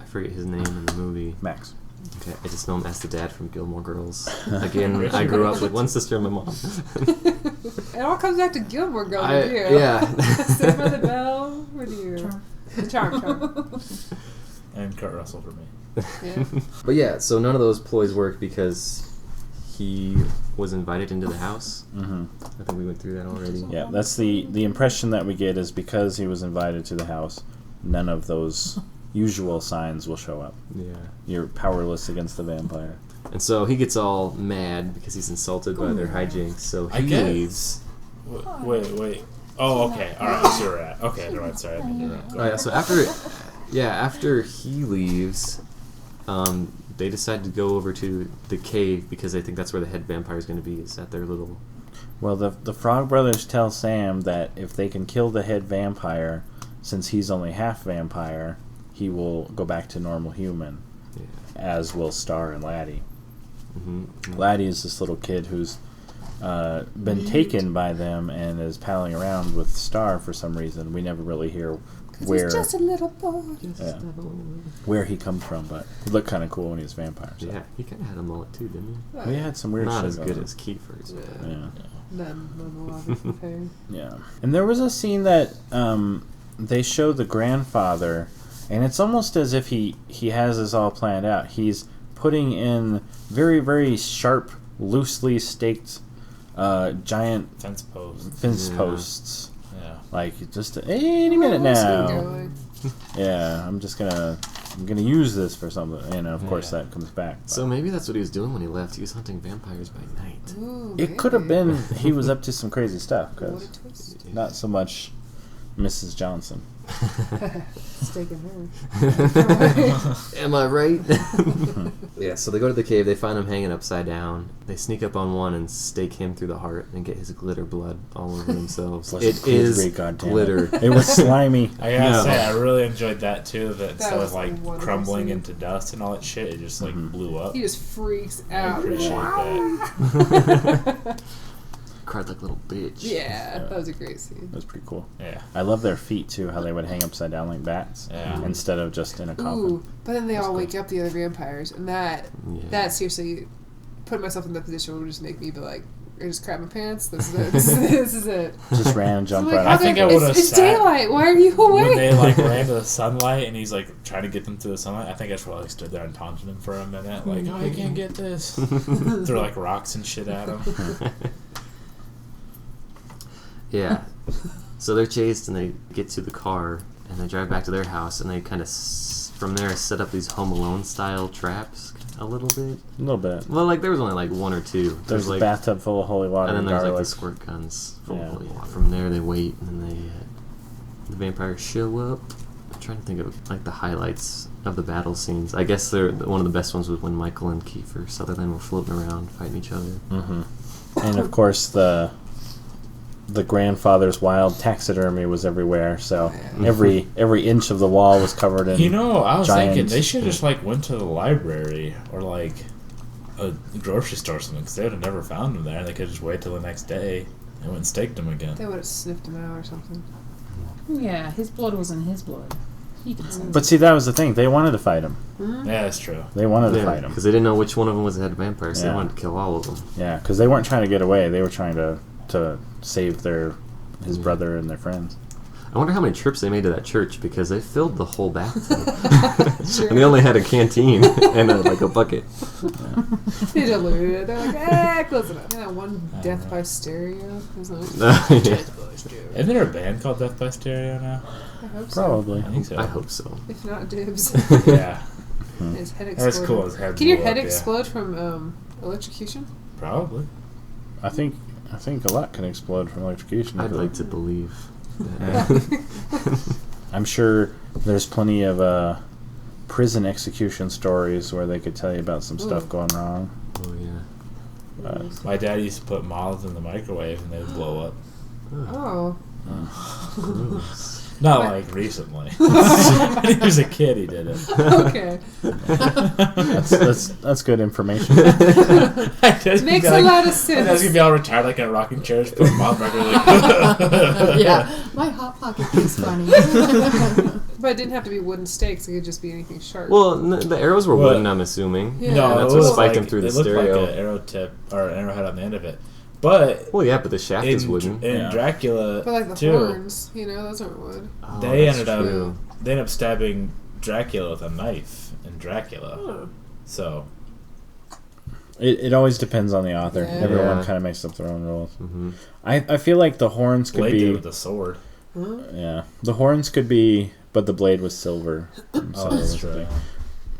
I forget his name in the movie. Max. Okay, I just know him as the dad from Gilmore Girls. Again, I grew up with one sister and my mom. It all comes back to Gilmore Girls with you. Yeah. Saved by the Bell with you. Charm. And Kurt Russell for me. Yeah. But yeah, so none of those ploys worked because he was invited into the house. Mm-hmm. I think we went through that already. Yeah, that's the impression that we get is because he was invited to the house, none of those usual signs will show up. Yeah. You're powerless against the vampire. And so he gets all mad because he's insulted by their hijinks, so he leaves. Wait. Oh, okay. All right, so you're at. Okay, never mind. Sorry, I didn't interrupt. Oh, yeah, so after he leaves, they decide to go over to the cave because they think that's where the head vampire is going to be, is at their little... Well, the Frog Brothers tell Sam that if they can kill the head vampire, since he's only half vampire, he will go back to normal human, as will Star and Laddie. Mm-hmm. Laddie is this little kid who's been taken by them and is palling around with Star for some reason. We never really hear where he's just a little boy. where he comes from, but he looked kind of cool when he was vampire. So. Yeah, he kind of had a mullet too, didn't he? We had some weird Not shit as going good on. as Kiefer's. Yeah. None hair. Yeah. And there was a scene that they show the grandfather, and it's almost as if he has this all planned out. He's putting in very, very sharp, loosely staked giant Fence post. posts. Yeah. Like, just any minute now. Yeah, I'm gonna use this for something. And of course that comes back. But. So maybe that's what he was doing when he left. He was hunting vampires by night. Ooh, It could have been he was up to some crazy stuff, What a because twist. not so much Mrs. Johnson. Staking her. Am I right? Yeah, so they go to the cave. They find him hanging upside down. They sneak up on one and stake him through the heart and get his glitter blood all over themselves. It is glitter. It was slimy. I gotta say, I really enjoyed that too. That instead was of like a wonderful crumbling scene. into dust and all that shit, it just like blew up. He just freaks I out. appreciate that. Cried like a little bitch. Yeah, that was a great scene. It was pretty cool. Yeah. I love their feet too, how they would hang upside down like bats instead of just in a coffin. Ooh, but then they all wake up the other vampires, and that seriously, put myself in that position would just make me be like, I just crap my pants. This is it. This is it. Just ran and jumped I'm like, right I off. think I would have It's sat daylight. Why are you awake? when they like ran to the sunlight and he's like trying to get them through the sunlight. I think I just probably stood there and taunted him for a minute, like, "Oh, I can't get this." Throw like rocks and shit at him. Yeah. So they're chased and they get to the car and they drive back to their house and they kind of, from there, set up these Home Alone style traps a little bit. A little bit. Well, like there was only like one or two. There's a like bathtub full of holy water and then and there's like garlic. the squirt guns full of holy Yeah. water. From there they wait and then the vampires show up. I'm trying to think of like the highlights of the battle scenes. I guess one of the best ones was when Michael and Kiefer Sutherland were floating around fighting each other. Mm-hmm. And of course the grandfather's wild taxidermy was everywhere, so every inch of the wall was covered in. You know, I was giant, thinking they should just like went to the library or like a grocery store or something, because they would have never found him there. They could just wait till the next day and went and staked him again. They would have sniffed him out or something. Yeah, his blood was in his blood. He can sense But see, that was the thing. They wanted to fight him. Yeah, that's true. They wanted to fight him. Because they didn't know which one of them was the head vampire, so Yeah. they wanted to kill all of them. Yeah, because they weren't trying to get away. They were trying to save his brother and their friends. I wonder how many trips they made to that church because they filled the whole bathtub. And they only had a canteen and like a bucket. They diluted it. They're like, close enough. Yeah, that one Death by Stereo. There's no Yeah. Death by Stereo. Isn't there a band called Death by Stereo now? I hope so. Probably. I think so. I hope so. If not, dibs. Yeah. His head exploded. That's cool. His head Can your blew head up, yeah. explode from electrocution? Probably. I think I think a lot can explode from electrocution. I'd like to believe that. I'm sure there's plenty of prison execution stories where they could tell you about some stuff going wrong. Oh, yeah. But My dad used to put moths in the microwave and they'd blow up. Oh. Gross. Not like recently. When he was a kid, he did it. Okay. that's good information. Makes a lot of That's sense. gonna be all retired like in a rocking chair, just put a moth record like. Yeah, my Hot Pocket is funny. But it didn't have to be wooden stakes. It could just be anything sharp. Well, the arrows were What? wooden, I'm assuming. Yeah. No, that's it what was spiked like, him through the it looked stereo. like an arrow tip or an arrowhead on the end of it. But Well, yeah, but the shaft is in, wooden. in Yeah. Dracula But like the too, horns, those aren't wood. Oh, they that's ended true. up stabbing Dracula with a knife in Dracula. Oh. So It always depends on the author. Yeah. Everyone Yeah. kind of makes up their own rules. Mm-hmm. I feel like the horns could Blade did it be with a sword. Huh? yeah, the horns could be, but the blade was silver. Oh, that's true.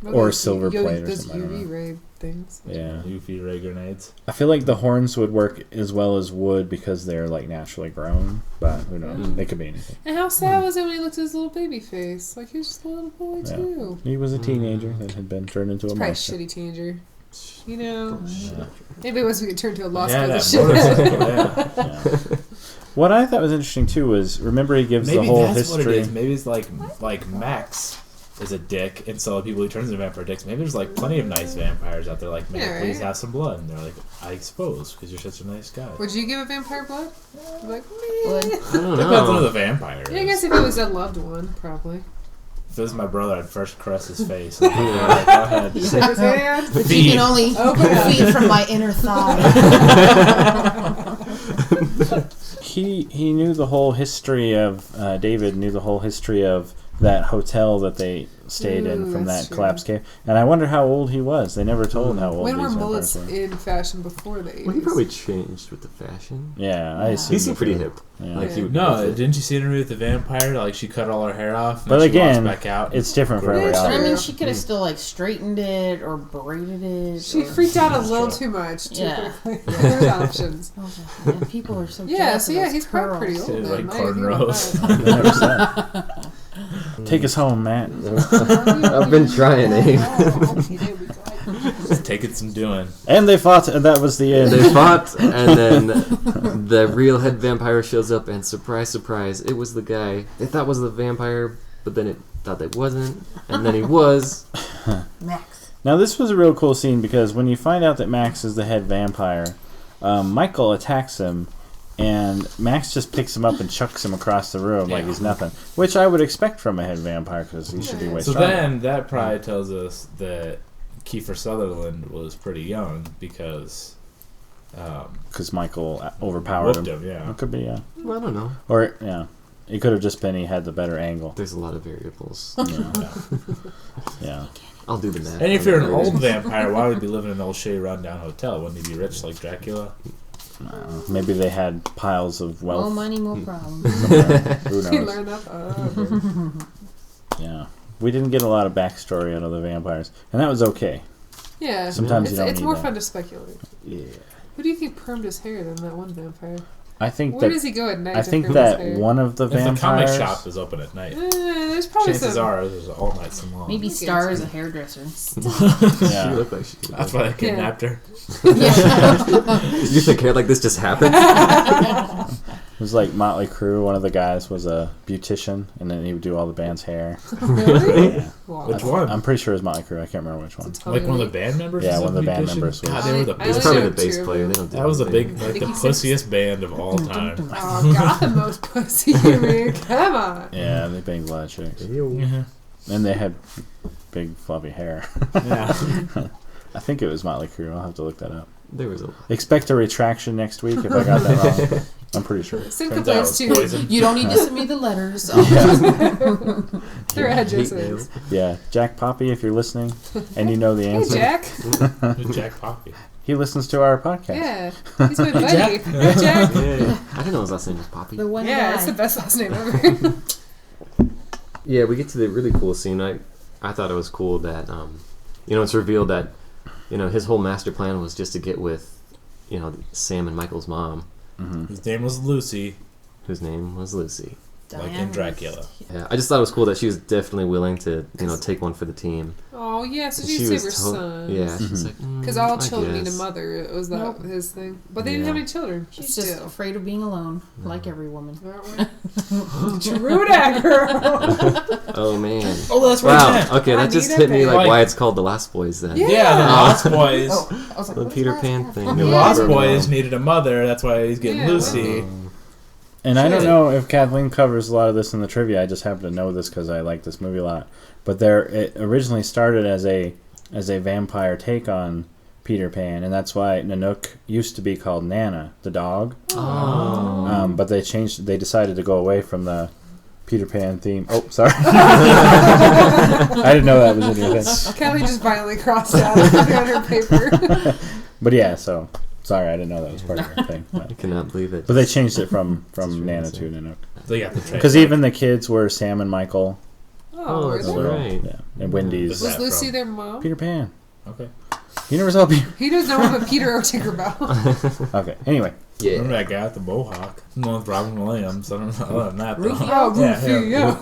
What Or are those silver plate or those something, I don't UV know. ray things. Yeah, UV ray grenades. I feel like the horns would work as well as wood because they're like naturally grown. But who knows? Mm. They could be anything. And how sad was it when he looked at his little baby face? Like he was just a little boy Yeah. too. He was a teenager that had been turned into a Probably a monster. shitty teenager. Yeah. Maybe once we get turned to a law Yeah, school, that this shit. motorcycle, yeah. Yeah. What I thought was interesting too was remember he gives Maybe the whole that's what it history. is. Maybe it's like Max is a dick, and so people who turns into vampire dicks. Maybe there's like plenty of nice vampires out there. Like, man, Yeah, please right. have some blood, and they're like, I suppose because you're such a nice guy. Would you give a vampire blood? I'm like, Would. meh. I don't Depends on who know. the vampire is. Yeah, I guess if it was a loved one, probably. If it was my brother, I'd first caress his face. And like, go ahead. Shake his hand. But you can only Open up. feed from my inner thigh. He knew the whole history of David knew the whole history of that hotel that they stayed in Ooh, from that's that true. collapse cave, and I wonder how old he was. They never told how old When were these mullets vampires were. in fashion before the 80s? Well, he probably changed with the fashion. Yeah, I assume He seemed pretty hip. Yeah. Like he would No, with it. didn't you see an interview with the vampire? Like she cut all her hair off, and But then she again, walks back out. it's different for every Yeah, But I author. mean, she could have still like straightened it or braided it. She or- freaked out a That's little true. too much too Yeah. quickly. There's options. Oh, and people are so Yeah, jealous so of yeah, those he's probably pretty curls. old. Like then. I agree with cornrows. that. Never said. Take us home, Matt. I've been trying, Abe. Just taking some doing. And they fought, and that was the end. They fought, and then the real head vampire shows up, and surprise, surprise, it was the guy they thought was the vampire, but then it thought it wasn't, and then he was. Max. Now, this was a real cool scene because when you find out that Max is the head vampire, Michael attacks him, and Max just picks him up and chucks him across the room like Yeah. he's nothing, which I would expect from a head vampire because he should be way So stronger. then that probably tells us that Kiefer Sutherland was pretty young because Because Michael overpowered whooped him. him. Yeah. It could be, yeah. Well, I don't know. Or, yeah. It could have just been he had the better angle. There's a lot of variables. Yeah. Yeah. I'll do the math. And if on you're that an later. old vampire, why would you be living in an old shitty rundown hotel? Wouldn't he be rich like Dracula? I don't know. Maybe they had piles of More wealth. money, more problems. somewhere. Who He knows? learned that. Yeah. We didn't get a lot of backstory out of the vampires, and that was okay. Yeah. Sometimes it's, you don't it's need more that. fun to speculate. Yeah. Who do you think permed his hair than that one vampire? I think Where that does he go at night? I to think perm that his hair? one of the If the comic vampires. shop is open at night, There's probably chances some. are there's an all night salon. Maybe Okay, Star is so- a hairdresser. She Yeah. looked like she did. That's why they kidnapped her. You think hair like this just happened? It was like Motley Crue. One of the guys was a beautician, and then he would do all the band's hair. Really? Yeah. Wow. Which one? I'm pretty sure it was Motley Crue. I can't remember which one. Like one of the band members? Yeah, was one of a the band beautician? members was- God, they were the I It's only probably know the bass two of player. them. They don't do That was the anything. big, like the Think he sings- pussiest band of all time. Oh, got the most pussy you mean. Come on. Yeah, they banged a lot of chicks, Mhm. and they had big fluffy hair. Yeah. I think it was Motley Crue. I'll have to look that up. There was a. Expect a retraction next week if I got that wrong. I'm pretty sure. Send Turns out it complaints was to poison. You don't need to send me the letters. their Hate addresses. mail. Yeah, Jack Poppy, if you're listening and you know the Hey, answer, Jack. Who's Jack Poppy? he listens to our podcast. Yeah. He's my buddy. Jack. Hey, Jack. Yeah, I didn't know his last name was Poppy. The one Yeah, guy. it's the best last name ever. Yeah, we get to the really cool scene. I thought it was cool that it's revealed that his whole master plan was just to get with Sam and Michael's mom, His name was Lucy, whose name was Lucy. like in Dracula. Yeah, I just thought it was cool that she was definitely willing to, take one for the team. Oh, yeah, so She she'd save was her son. Yeah, she's like, Because all I children need a guess. mother. It was that Nope. his thing. But they didn't have any children. She's Still. just afraid of being alone, like every woman. True that, girl. Oh man. Oh, that's Wow. right. Okay, I that just need a hit me man. like Like- why it's called the Lost Boys then. Yeah. Yeah, the Lost Boys. Oh, I was like, The what is Peter that? Pan thing. The Yeah. Lost Yeah. Boys needed a mother. That's why he's getting Yeah, Lucy. And I don't Shit. know if Kathleen covers a lot of this in the trivia. I just happen to know this because I like this movie a lot. But it originally started as a vampire take on Peter Pan, and that's why Nanook used to be called Nana, the dog. Oh. But they decided to go away from the Peter Pan theme. Oh, sorry. I didn't know that was in your thing. Kelly just violently crossed out on her paper. But yeah, so sorry, I didn't know that was part of your thing. I cannot believe it. But they changed it from really Nana sad. to Nanook. They got the trade. Because even the kids were Sam and Michael. Oh, that's really? right. Yeah, and Wendy's. Was that Lucy from? their mom? Peter Pan. Okay. You never saw Peter. He does no one but Peter or Tinkerbell. Okay. Anyway, Remember Yeah. that guy with the mohawk? The one with Robin Williams. I don't know. Other than that, though. Rufio? Oh, Yeah, Goofy, yeah.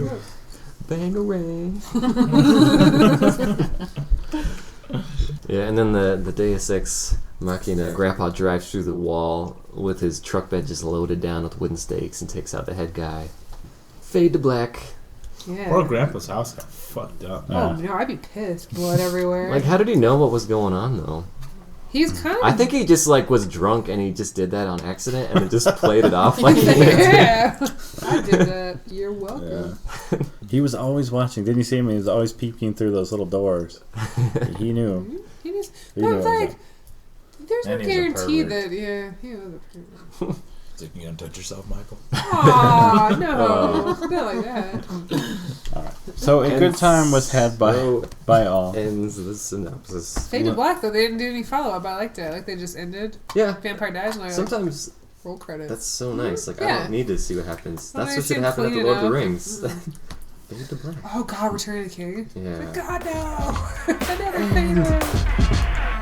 yeah. Bangarang. Yeah, and then the Deus Ex Machina, Grandpa drives through the wall with his truck bed just loaded down with wooden stakes and takes out the head guy. Fade to black. Yeah. Poor Grandpa's house got fucked up. Oh, no, I'd be pissed. Blood everywhere. Like, how did he know what was going on, though? He's kind of... I think he just, was drunk and he just did that on accident and then just played it off like he did. Yeah. I did that. You're welcome. he was always watching. Didn't you see him? He was always peeking through those little doors. He knew. He just... He But, knew it was like... There's no And he's a guarantee pervert. that... Yeah, he was a pervert. It's like, you gonna touch yourself, Michael? Aw, no. Not like that. So a good time was had So by all. ends the synopsis. Fade to Black, though, they didn't do any follow-up. I liked it. Like, they just ended. Yeah. Vampire dies, and I like, Sometimes roll credits. that's so nice. Like, I Yeah. don't need to see what happens. Well, That's they what should seem happen after clean Lord of the enough. Rings. Fade to black. Oh, God, Return of the King. Yeah. God, no. I never faded.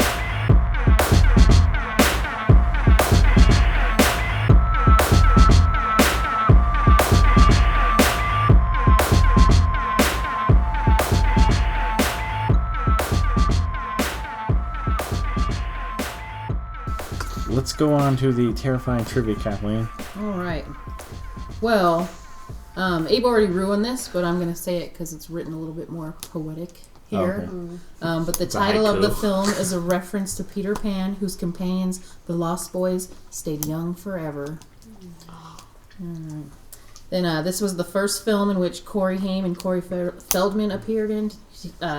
Let's go on to the terrifying trivia, Kathleen. All right. Well, Abe already ruined this, but I'm going to say it because it's written a little bit more poetic here. Okay. But the It's a title of the haiku. film is a reference to Peter Pan, whose companions, the Lost Boys, stayed young forever. Alright. Then this was the first film in which Corey Haim and Corey Feldman appeared in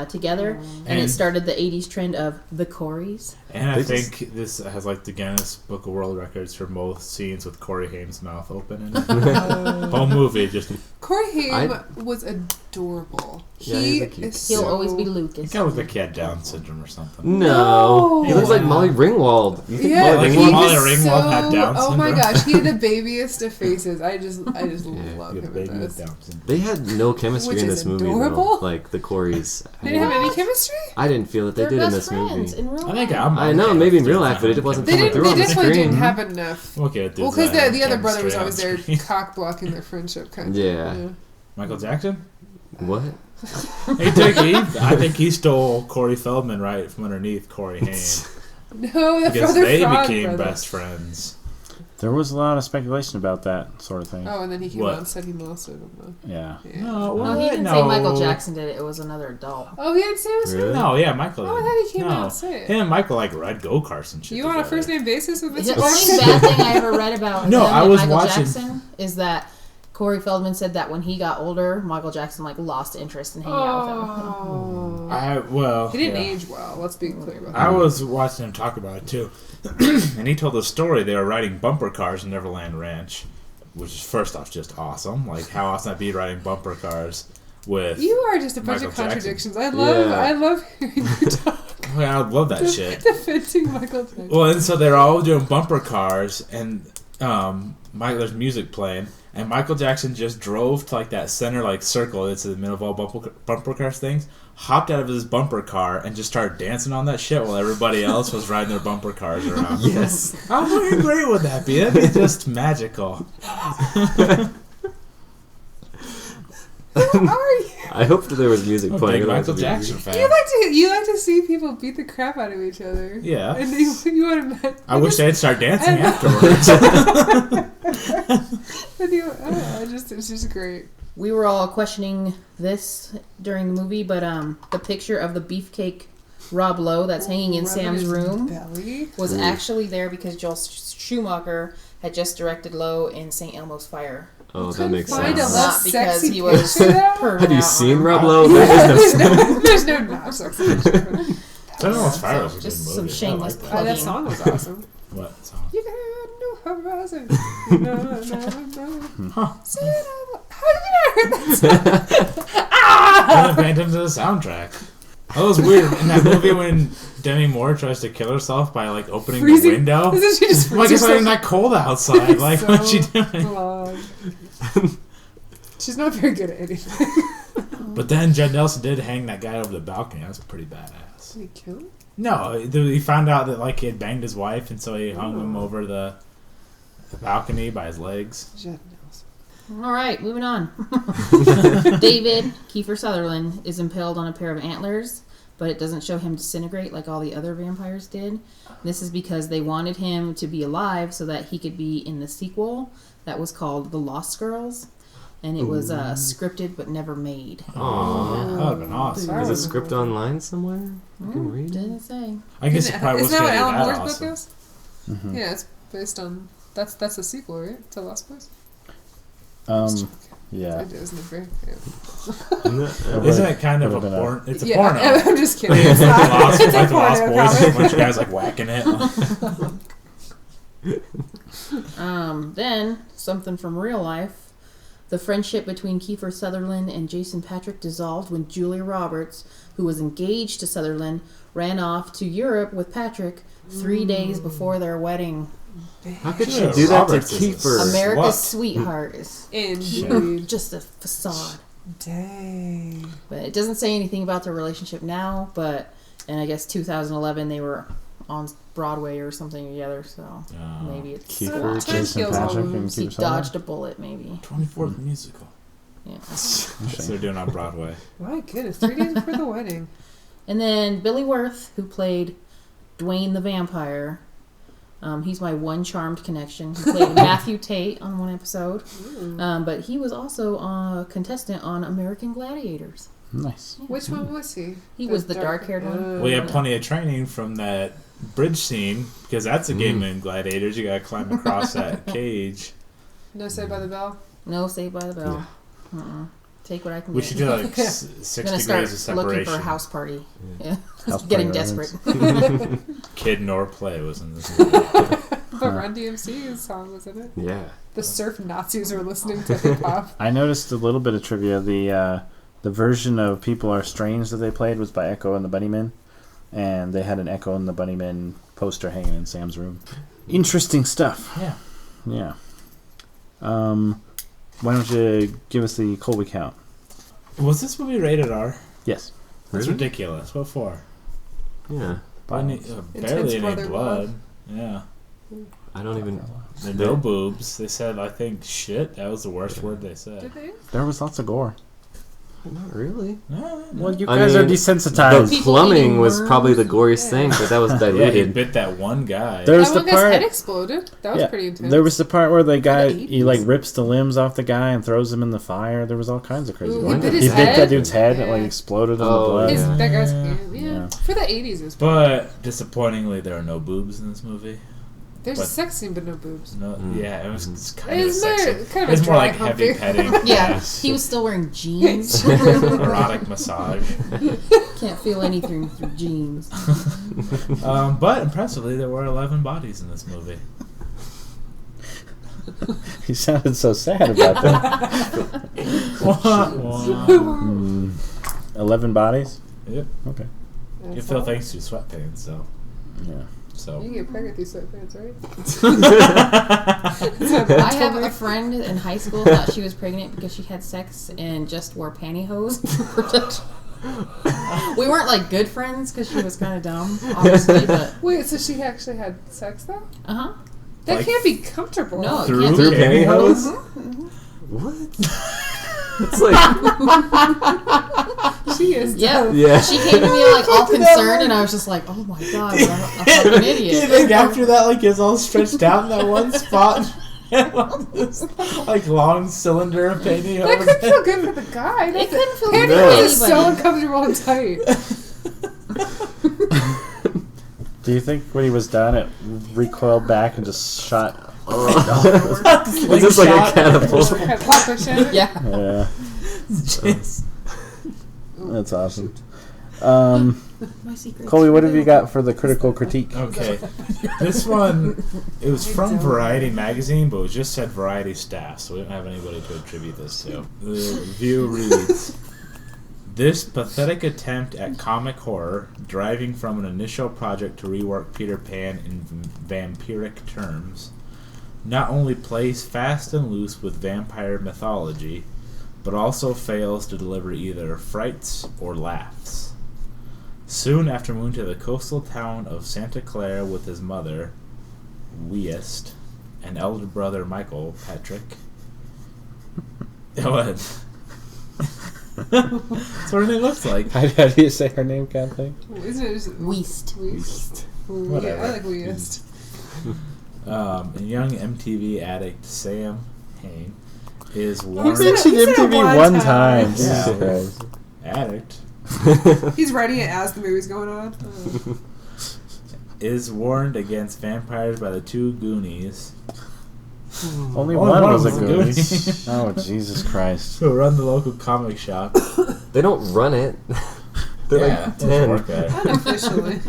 together, and it And- started the 80s trend of the Coreys. And I They think this has like the Guinness Book of World Records for most scenes with Corey Haim's mouth open in it. Whole movie just Corey Haim was adorable. Yeah, He he's a cute- is He'll so... always be Lucas. kind of looked like he had Down syndrome or something. No. He looks like Yeah. Molly Ringwald. You think Yeah, Molly he Molly Ringwald? was Ringwald so... had Down Oh my syndrome? gosh, he had the babiest of faces. I just love He had a him baby in with this. Down syndrome. They had no chemistry Which in is this movie, adorable. though. Like, the Coreys. They didn't have any chemistry? I didn't feel that they They're did in best this friends movie. in real I think life. I'm I know, okay maybe in with real dudes life, but it having wasn't They coming didn't. through They on the definitely screen. didn't have enough. Okay, dudes Well, because that have the other brother was chemistry always on there, screen. cock blocking their friendship, kind of. Yeah. Michael Jackson? What? I think he stole Corey Feldman right from underneath Corey Haim. No, the Because brother they frog became brother. best friends. There was a lot of speculation about that sort of thing. Oh, and then he came What? out and said he molested him. Yeah. Yeah. No, No, he didn't say Michael Jackson did it. It was another adult. Oh, he didn't say it was him? Really? No, yeah, Michael. Oh, I did. thought he came no. out and said it. Him and Michael like ride go-karts and shit. You on a together. first name basis with The Mr. only Jackson? bad thing I ever read about No, him I and was Michael watching- Jackson is that Corey Feldman said that when he got older, Michael Jackson lost interest in hanging out with him. Oh. He didn't yeah. age well. Let's be clear about that. I was watching him talk about it too, and he told the story. They were riding bumper cars in Neverland Ranch, which is first off just awesome. Like how awesome that'd be riding bumper cars with. You are just a bunch of Michael contradictions. Jackson. I love hearing you talk. Oh, yeah, I would love that shit. Defending Michael Jackson. Well, and so they're all doing bumper cars, and there's music playing, and Michael Jackson just drove to that center circle that's in the middle of all bumper cars things, hopped out of his bumper car and just started dancing on that shit while everybody else was riding their bumper cars around. Yes. How fucking great would that be? That'd be just magical. Who are you? I hope that there was music I'm a playing. big Otherwise Michael it'd be Jackson weird. fan. You like to see people beat the crap out of each other. Yeah. And you want to. I wish they'd start dancing afterwards. It's just great. We were all questioning this during the movie, but the picture of the beefcake Rob Lowe that's hanging in Sam's room Belly. was actually there because Joel Schumacher had just directed Lowe in St. Elmo's Fire. Oh, that makes Find a sense. less Not because sexy he was picture, though? perving Have you out seen on Rob him. Lowe? There's no not sexy picture. St. Elmo's Fire was a Just good some movie. shameless I like plug. That song was awesome. What song? You got no horizon. No. Huh. How did you not hear that song? And the Phantoms of the soundtrack. That was weird. In that movie when Demi Moore tries to kill herself by like opening Freezing. the window. Isn't she just Like it's freezes not even that cold outside. Like so what's she doing? long. She's not very good at anything. But then Judd Nelson did hang that guy over the balcony. That was pretty badass. Did he kill him? No, he found out that like he had banged his wife, and so he hung him over the balcony by his legs. Judd Nelson. All right, moving on. David Kiefer Sutherland is impaled on a pair of antlers, but it doesn't show him disintegrate like all the other vampires did. This is because they wanted him to be alive so that he could be in the sequel that was called The Lost Girls, and it was scripted but never made. Aww. That would have been awesome. Is it script online somewhere? You can read it. Didn't say. I guess it probably Isn't wasn't that what gonna be Alan that Moore's awesome. book is? Mm-hmm. Yeah, it's based on. That's a sequel, right? To Lost Boys? Yeah. It isn't it very? Yeah. Isn't it kind of a Would've been porn? It's a Yeah, porno. I'm just kidding. It's like the Lost, It's a like the Lost porno Boys. comic. A bunch of guys like whacking it. Then, something from real life. The friendship between Kiefer Sutherland and Jason Patric dissolved when Julia Roberts, who was engaged to Sutherland, ran off to Europe with Patrick 3 days before their wedding. How could she Julia do that Roberts to is a Kiefer? America's Slut. sweetheart is Indeed. just a facade. Dang. But it doesn't say anything about their relationship now, but in I guess 2011 they were on Broadway or something together, so maybe it's Kiefer, Time Jason heals all Patric, and wounds. he Kiefer Sutherland. dodged a bullet maybe. 24th musical. Yeah. That's what they're doing on Broadway. My goodness, 3 days before the wedding. And then Billy Worth, who played Dwayne the Vampire. He's my one charmed connection. He played Matthew Tate on one episode. But he was also a contestant on American Gladiators. Nice. Which one was he? He was the dark-haired one. We had plenty of training from that bridge scene because that's a game in Gladiators. You gotta climb across that cage. No Saved by the Bell? No Saved by the Bell. Take what I can We get. should do like I'm 6 gonna degrees of start looking separation. for a house party. Yeah. House Getting party desperate. Kid nor play was in this movie. But Run DMC's song was in it. Yeah. The surf Nazis were listening to hip hop. I noticed a little bit of trivia. The version of People Are Strange that they played was by Echo and the Bunnymen, and they had an Echo and the Bunnymen poster hanging in Sam's room. Interesting stuff. Yeah. Yeah. Why don't you give us the Colby count? Was this movie rated R? Yes. That's Really? ridiculous. What for? Yeah. Barely Intense any brother blood. love. Yeah. I don't even. And no boobs. They said, I think, shit. That was the worst word they Did said. they? There was lots of gore. Not really. No, Well, you I guys are mean, desensitized. The People plumbing eating was probably the worms. goriest thing, but that was yeah, he diluted. bit that one guy. There's That the one guy's head part. exploded. That was Yeah, pretty intense. there was the part where the guy The he like 80s. rips the limbs off the guy and throws him in the fire. There was all kinds of crazy. Ooh, ones. he bit He his bit head? that dude's head. It like Yeah. exploded in the Oh, blood. His, yeah. that guy's Yeah. For the 80s, it was But disappointingly, there are no boobs in this movie. there's but- a sex scene, but no boobs. No, yeah, it was kind It of was sexy. more- kind of it was a more dry like heavy humping. petting. Yeah, he was still wearing jeans. Erotic massage. Can't feel anything through jeans. But impressively, there were 11 bodies in this movie. He sounded so sad about that. 11 bodies. Yep. Okay. You That's feel all. thanks to sweatpants, so. Yeah. So. You can get pregnant through sweatpants, right? I have a friend in high school thought she was pregnant because she had sex and just wore pantyhose. We weren't like good friends because she was kind of dumb, obviously. But Wait, so she actually had sex though? uh-huh. That Like, can't be comfortable. No, it Through can't Through be. pantyhose? What? It's like, She is. Yeah. dumb. yeah. She came to me like all concerned, and I was just like, "Oh my god, I'm a fucking Do you idiot." think after that, like, it's all stretched out in that one spot? This, like, long cylinder of That pantyhose. could feel good for the guy. It couldn't feel Pantyhose good for is so anybody. uncomfortable and tight. Do you think when he was done, it recoiled back and just shot? It's just like a catapult. Pop fiction. Yeah. Yeah, Jeez. that's awesome. My secret. Colby, what have you got for the critical critique? Okay. This one, it was from Variety magazine, but it just said Variety staff, so we don't have anybody to attribute this to. The review reads, "This pathetic attempt at comic horror, deriving from an initial project to rework Peter Pan in vampiric terms, not only plays fast and loose with vampire mythology, but also fails to deliver either frights or laughs. Soon after moving to the coastal town of Santa Clara with his mother, Weist, and elder brother Michael, Patric." What? That's what her name looks like. How do you say her name, Kathleen? Isn't it just Weist. Weist? Whatever. Yeah, I like Weist. A young MTV addict, Sam Hain, is I warned... mentioned He said it MTV one one time. time. Jesus Yeah. Christ. Addict He's writing it as the movie's going on. is warned against vampires by the two Goonies Only Only one one was a was a Goonie. Goonie. Oh, Jesus Christ. who run the local comic shop. They don't run it. They're Yeah, like doesn't 10. work there. Unofficially.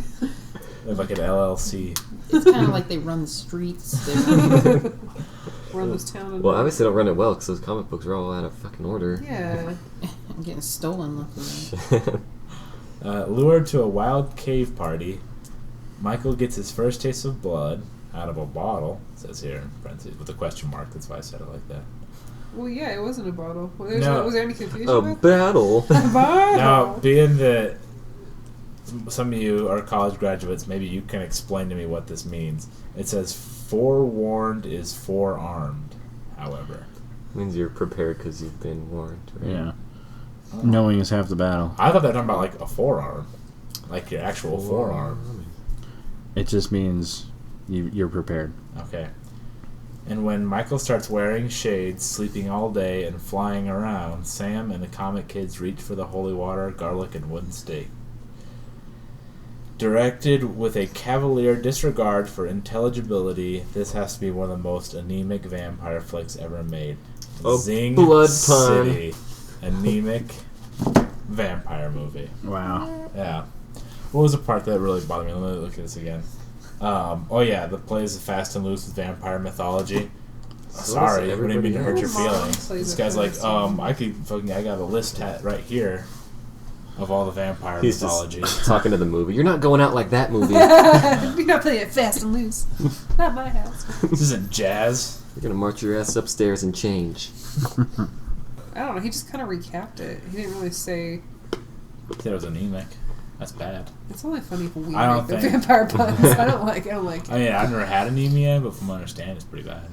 They have like an LLC. It's kind of like they run the streets. They run- Run this town. And Well, obviously they don't run it well because those comic books are all out of fucking order. Yeah. I'm getting stolen left and right. Lured to a wild cave party, Michael gets his first taste of blood out of a bottle. It says here in parentheses with a question mark. That's why I said it like that. Well, yeah, it wasn't a bottle. Was No. there any confusion A about battle. that? A bottle. Now, being that some of you are college graduates, maybe you can explain to me what this means. It says forewarned is forearmed, however. Means you're prepared because you've been warned. Right? Yeah. Knowing is half the battle. I thought they were talking about like a forearm. Like your actual forearm. It just means you're prepared. Okay. And when Michael starts wearing shades, sleeping all day, and flying around, Sam and the comic kids reach for the holy water, garlic, and wooden stake. Directed with a cavalier disregard for intelligibility, this has to be one of the most anemic vampire flicks ever made. A Zing blood City. Anemic vampire movie. Wow. Yeah. What was the part that really bothered me? Let me look at this again. Oh yeah, the play is fast and loose with vampire mythology. Sorry, what do you mean to hurt your feelings? Plays This it guy's like, fast. I got a list right here of all the vampire He's mythology. just talking to the movie. You're not going out like that movie. You're not playing it fast and loose. Not my house. This isn't jazz. You're gonna march your ass upstairs and change. I don't know. He just kind of recapped it. He didn't really say. Said it was anemic. That's bad. It's only funny if we I don't make the think- vampire puns. I don't like it. I mean, I've never had anemia, but from what I understand, it's pretty bad.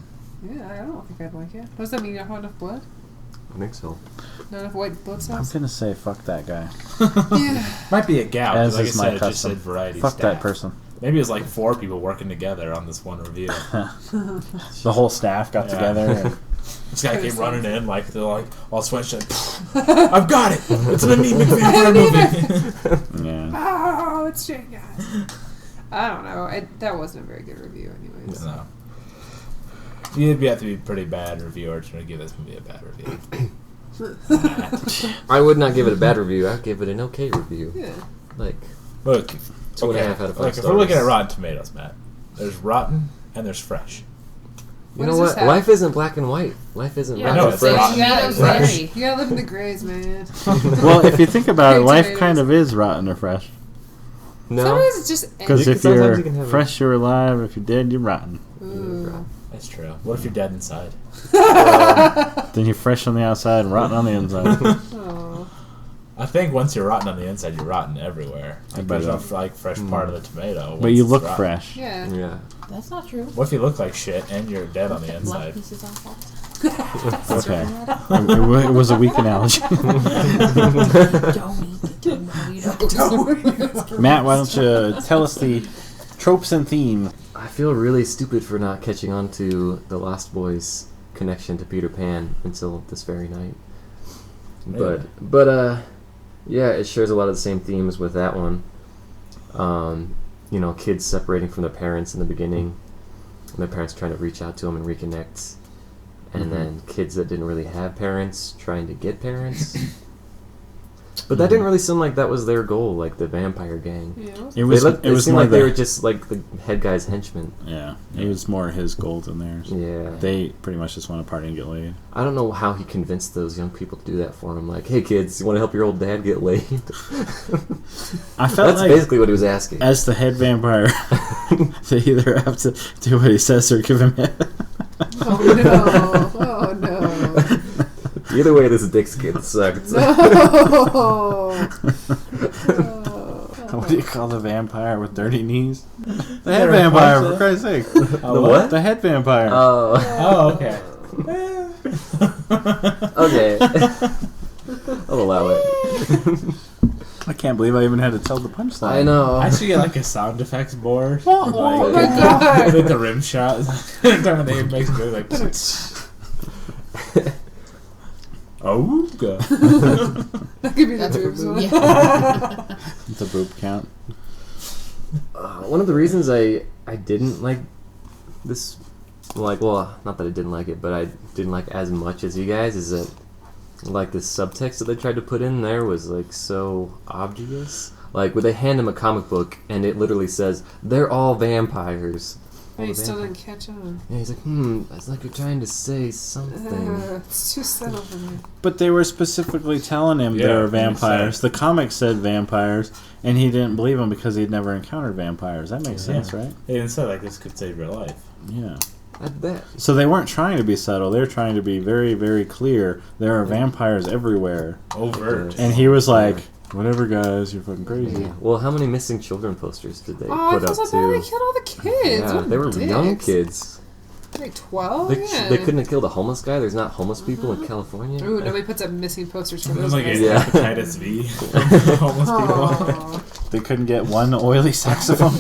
Yeah, I don't think I'd like it. Does that mean you don't have enough blood? I think so. Not enough white blood I'm cells? gonna say fuck that guy. Yeah. Might be a gout. 'cause As like I is said, my it just custom. said variety Fuck that staff. person. Maybe it was like 4 people working together on this one review. The whole staff got Yeah. together. And This guy came running in like they're like all sweaty. Like, I've got it. It's an anemic vampire movie. yeah. Oh, it's Jane, guys. I don't know. That wasn't a very good review, anyways. No. You'd have to be a pretty bad reviewer to give this movie a bad review. I would not give it a bad review. I'd give it an okay review. Yeah. Like Look, 2.5 out of 5 like stars. if we're looking at Rotten Tomatoes, Matt, there's rotten and there's fresh. You What know does this what? have? Life isn't black and white. Life isn't Yeah, I know, black it's and rotten. fresh. Tomatoes Fresh. vary. You gotta live in the grays, man. Well, if you think about it, Great life tomatoes. kind of is rotten or fresh. No. Sometimes it's just Because You if can- sometimes you're you can have fresh, you're alive. If you're dead, you're rotten. Ooh. That's true. What if you're dead inside? Then you're fresh on the outside and rotten on the inside. Oh. I think once you're rotten on the inside, you're rotten everywhere. Like, bet there's no like fresh part of the tomato. But once you it's look rotten. fresh. Yeah. Yeah. That's not true. What if you look like shit and you're dead on the Black inside? pieces off all the time. Okay. It was a weak analogy. Don't eat the tomato. Matt, why don't you tell us the tropes and theme? I feel really stupid for not catching on to the Lost Boys connection to Peter Pan until this very night. But yeah, it shares a lot of the same themes with that one. Kids separating from their parents in the beginning, and their parents trying to reach out to them and reconnect, and then kids that didn't really have parents trying to get parents. But that didn't really seem like that was their goal, like the vampire gang. Yeah. It was It seemed more like they were just like the head guy's henchmen. Yeah, it was more his goal than theirs. Yeah. They pretty much just want to party and get laid. I don't know how he convinced those young people to do that for him. Like, hey kids, you want to help your old dad get laid? I felt That's like basically what he was asking. as the head vampire, they either have to do what he says or give him head. Oh no! Oh no! Either way, this dick's kid sucked. No! What do you call the vampire with dirty knees? The head vampire, for Christ's sake. The what? The head vampire. Oh, okay. Okay. I'll allow it. I can't believe I even had to tell the punchline. I know. I should get like a sound effects board. Oh my god! With the rim shot. Every time they makes me like. Oh, God. That could be the That's a boobs boob. one. Yeah. The boob count. One of the reasons I didn't like this, not that I didn't like it, but I didn't like as much as you guys, is that like the subtext that they tried to put in there was like so obvious. Like when they hand him a comic book and it literally says they're all vampires. But you still didn't catch on. Yeah, he's like, it's like you're trying to say something. It's too subtle for me. But they were specifically telling him Yeah, they were it makes vampires. sense. The comic said vampires, and he didn't believe them because he'd never encountered vampires. That makes sense, right? They didn't say like this could save your life. Yeah. I bet. So they weren't trying to be subtle. They were trying to be very, very clear. There are vampires everywhere. Overt. And he was like, whatever, guys, you're fucking crazy. Yeah. Well, how many missing children posters did they Oh, I put feel up so bad they too? killed all the kids. Yeah, What they were dicks. young kids. Like 12? They couldn't have killed a homeless guy. There's not homeless people in California. Ooh, nobody puts up missing posters for It those was like guys. Yeah. hepatitis V. Homeless people. Aw. They couldn't get one oily saxophone.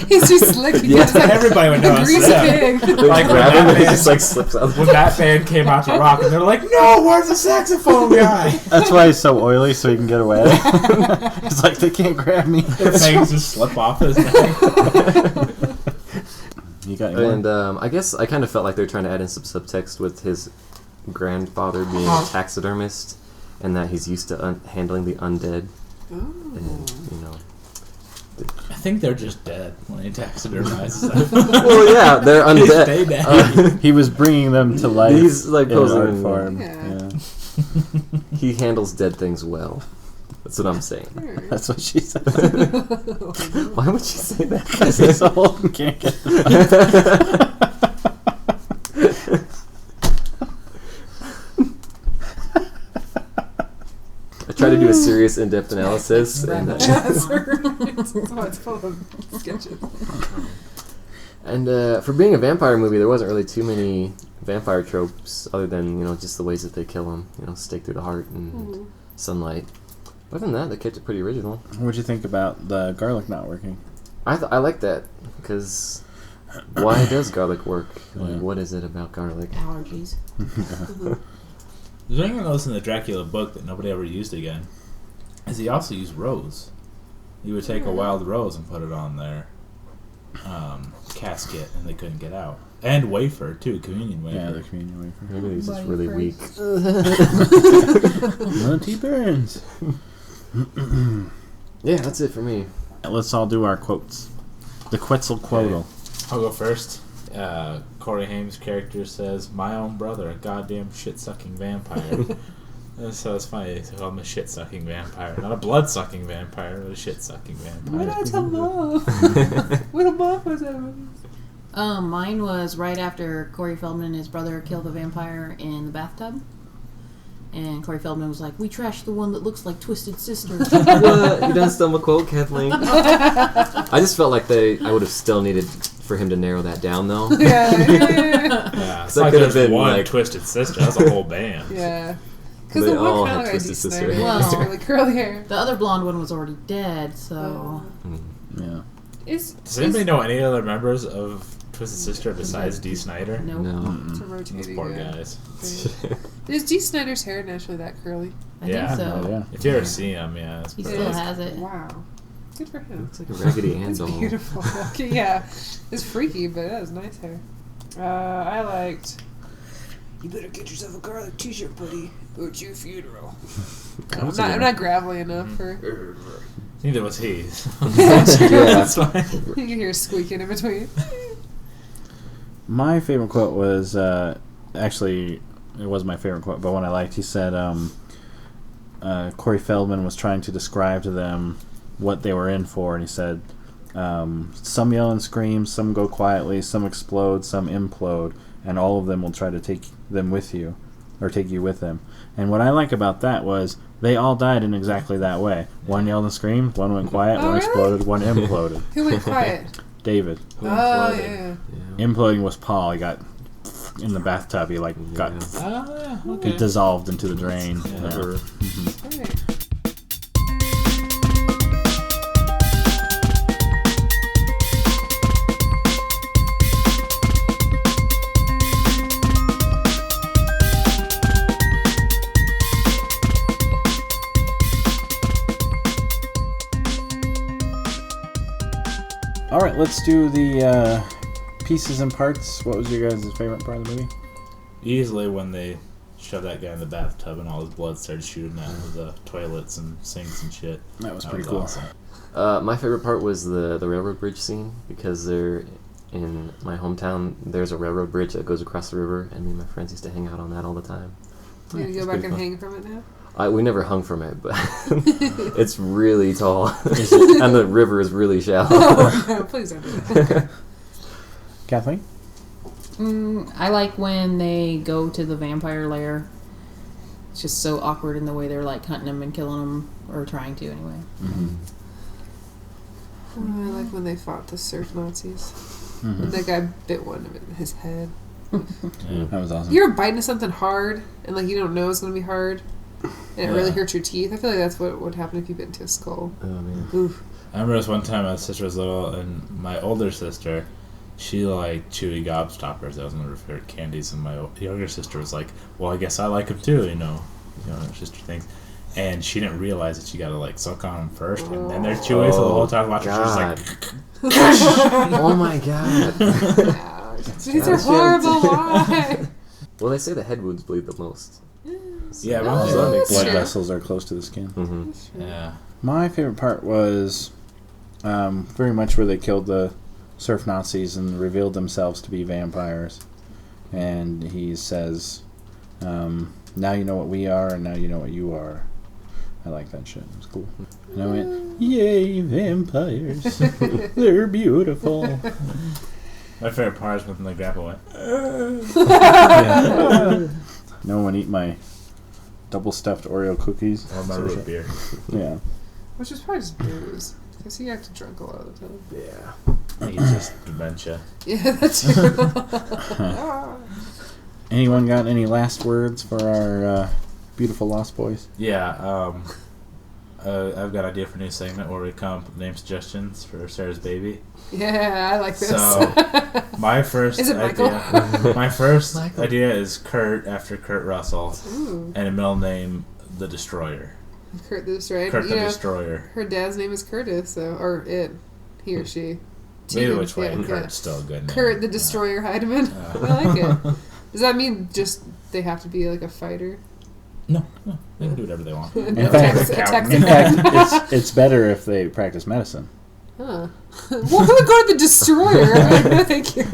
He's too slick. He Yeah. gets like Everybody would know a it's greasy them. pig. They Like grab when him that and he man- just like slips out. When that band came out to rock, and they're like, "No, where's the saxophone guy?" That's why he's so oily, so he can get away. It's like, they can't grab me. Their fangs just slip off his neck. You got any And more? I guess I kind of felt like they were trying to add in some subtext with his grandfather being a taxidermist, and that he's used to handling the undead. And I think they're just dead when he taxidermizes them. well, yeah, they're They undead. stay dead. He was bringing them to life. He's like in an art posing. form. Yeah. He handles dead things well. That's what I'm saying. That's what she said. Why would she say that? Because he's old and can't get the I tried to do a serious, in-depth analysis, and That's why it's full of sketches. for being a vampire movie, there wasn't really too many vampire tropes other than just the ways that they kill them. Stake through the heart and sunlight. But other than that, they kept it pretty original. What'd you think about the garlic not working? I like that because why does garlic work? Yeah. Like, what is it about garlic? Allergies. There's anything else in the Dracula book that nobody ever used again? Is he also used rose? He would take a wild rose and put it on their casket, and they couldn't get out. And wafer too, communion wafer. Yeah, the communion wafer. Maybe he's just Body really weak. praise. Monty Burns. Yeah, that's it for me. Let's all do our quotes. The Quetzalcoatl. I'll go first. Corey Haim's character says, "My own brother, a goddamn shit-sucking vampire." And so it's funny. They call him a shit-sucking vampire, not a blood-sucking vampire, but a shit-sucking vampire. What I tell Mom? What a mom was that? Mine was right after Corey Feldman and his brother killed the vampire in the bathtub. And Corey Feldman was like, "We trashed the one that looks like Twisted Sister." What? You done stole my quote, Kathleen? I just felt like I would have still needed for him to narrow that down, though. Yeah. Yeah, it's That like could have there's been, one like- Twisted Sister. That's a whole band. Yeah. Because They the all one kind had of like Twisted Dee Sister Snider hair. has Well- really curly hair. The other blonde one was already dead, so Yeah. Does anybody know any other members of Twisted Sister besides Dee Snider? nope. No. It's a Those rotating. poor guys. Is Dee Snider's hair naturally that curly? I Yeah. think so. Oh, yeah. If you ever see him, yeah, it's He pretty. still has it. Wow. Good for him. It's like a Raggedy Ann It's doll. beautiful. Okay, yeah. It's freaky, but it has nice hair. I liked. You better get yourself a garlic t-shirt, buddy. Go to your funeral. I'm not gravelly enough for. Neither was he. Yeah. That's fine. You can hear squeaking in between. My favorite quote was actually it was my favorite quote, but one I liked. He said, Corey Feldman was trying to describe to them what they were in for, and he said, some yell and scream, some go quietly, some explode, some implode, and all of them will try to take them with you, or take you with them. And what I like about that was they all died in exactly that way. One yelled and screamed, one went quiet, Oh, one really? exploded, one imploded. Who went quiet? David. Who Oh, imploded? yeah. Yeah. Imploding was Paul. He got in the bathtub. He got Oh, yeah, okay. it dissolved into the drain. Yeah. Yeah. Alright. All right, let's do the pieces and parts. What was your guys' favorite part of the movie? Easily when they shoved that guy in the bathtub and all his blood started shooting out of the toilets and sinks and shit. That was pretty cool. Awesome. My favorite part was the railroad bridge scene, because they're in my hometown. There's a railroad bridge that goes across the river, and me and my friends used to hang out on that all the time. You gonna It's go back pretty and fun. hang from it now? We never hung from it, but it's really tall, and the river is really shallow. Oh, no, please don't do that. Kathleen? I like when they go to the vampire lair. It's just so awkward in the way they're like hunting them and killing them, or trying to anyway. Oh, I like when they fought the surf Nazis. Mm-hmm. When that guy bit one of it in his head. Yeah. That was awesome. You're biting into something hard, and like you don't know it's gonna be hard, and it really Yeah. hurts your teeth. I feel like that's what would happen if you bit into a skull. Oh man. Oof. I remember this one time my sister was little, and my older sister, she liked chewy gobstoppers. That was one of her favorite candies, and my younger sister was like, "Well, I guess I like them too," you know, her sister thinks. And she didn't realize that you gotta like suck on them first, and then they're chewy. So the whole time watching, she was like, Oh my god. Ouch. These are horrible. Why? Well, they say the head wounds bleed the most. "Yeah, Oh, but that makes Blood true. vessels are close to the skin. Mm-hmm. yeah." My favorite part was very much where they killed the surf Nazis and revealed themselves to be vampires. And he says, now you know what we are, and now you know what you are. I like that shit. It was cool. And I went, yay, vampires. They're beautiful. My favorite part is when the grandpa went, Yeah. No one eat my double stuffed Oreo cookies. "Or my root beer." Yeah. Which is probably just booze, because he acted drunk a lot of the time. Yeah. I think it's just dementia. Yeah, that's true. Anyone got any last words for our beautiful Lost Boys? Yeah, I've got an idea for a new segment where we come up with name suggestions for Sarah's baby. Yeah, I like this. So, my first Is it Michael? idea, my first Michael. idea is Kurt after Kurt Russell, Ooh, and a middle name the Destroyer. Kurt the Destroyer. Kurt You the know, Destroyer. her dad's name is Curtis, so or it, he or she. Maybe Tegan, which way, yeah, Kurt's still a good name. Kurt the Destroyer Heidemann. I like it. Does that mean just they have to be like a fighter? No, they can do whatever they want. In Attacks- fact, attacks in the fact it's better if they practice medicine. Huh. Well, who would go to the Destroyer? No, thank you.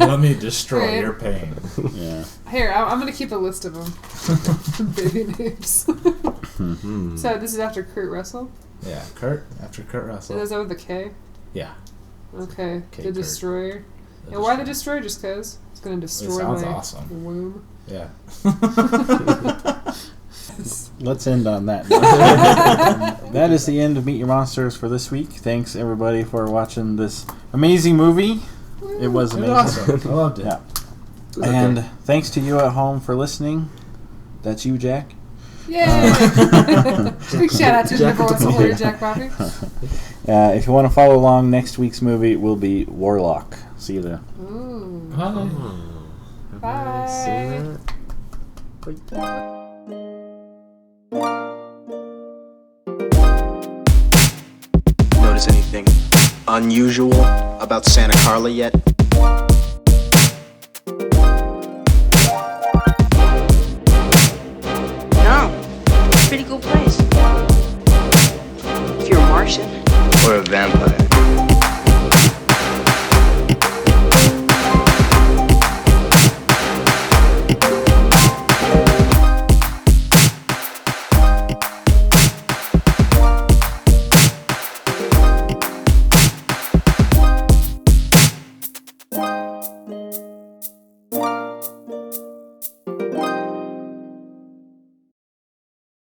Let me destroy Right. your pain. Yeah. Here, I'm going to keep a list of them. Baby names. Mm-hmm. So this is after Kurt Russell? Yeah, Kurt after Kurt And Russell. is that with the K? Yeah. Okay. K. The Kurt. Destroyer. And why the Destroyer? Just because? It's going to destroy sounds my awesome. womb. Yeah. let's end on that. That is the end of Meet Your Monsters for this week. Thanks everybody for watching this amazing movie. It was It amazing. was awesome. I loved it. Yeah. okay. And thanks to you at home for listening. That's you, Jack. Yay! Big shout out to the number one supporter, Jack Poppy. If you want to follow along, next week's movie will be Warlock. See you there. Ooh. Bye. Have Bye. I seen that? Notice anything unusual about Santa Carla yet? No. Pretty cool place. If you're a Martian. Or a vampire?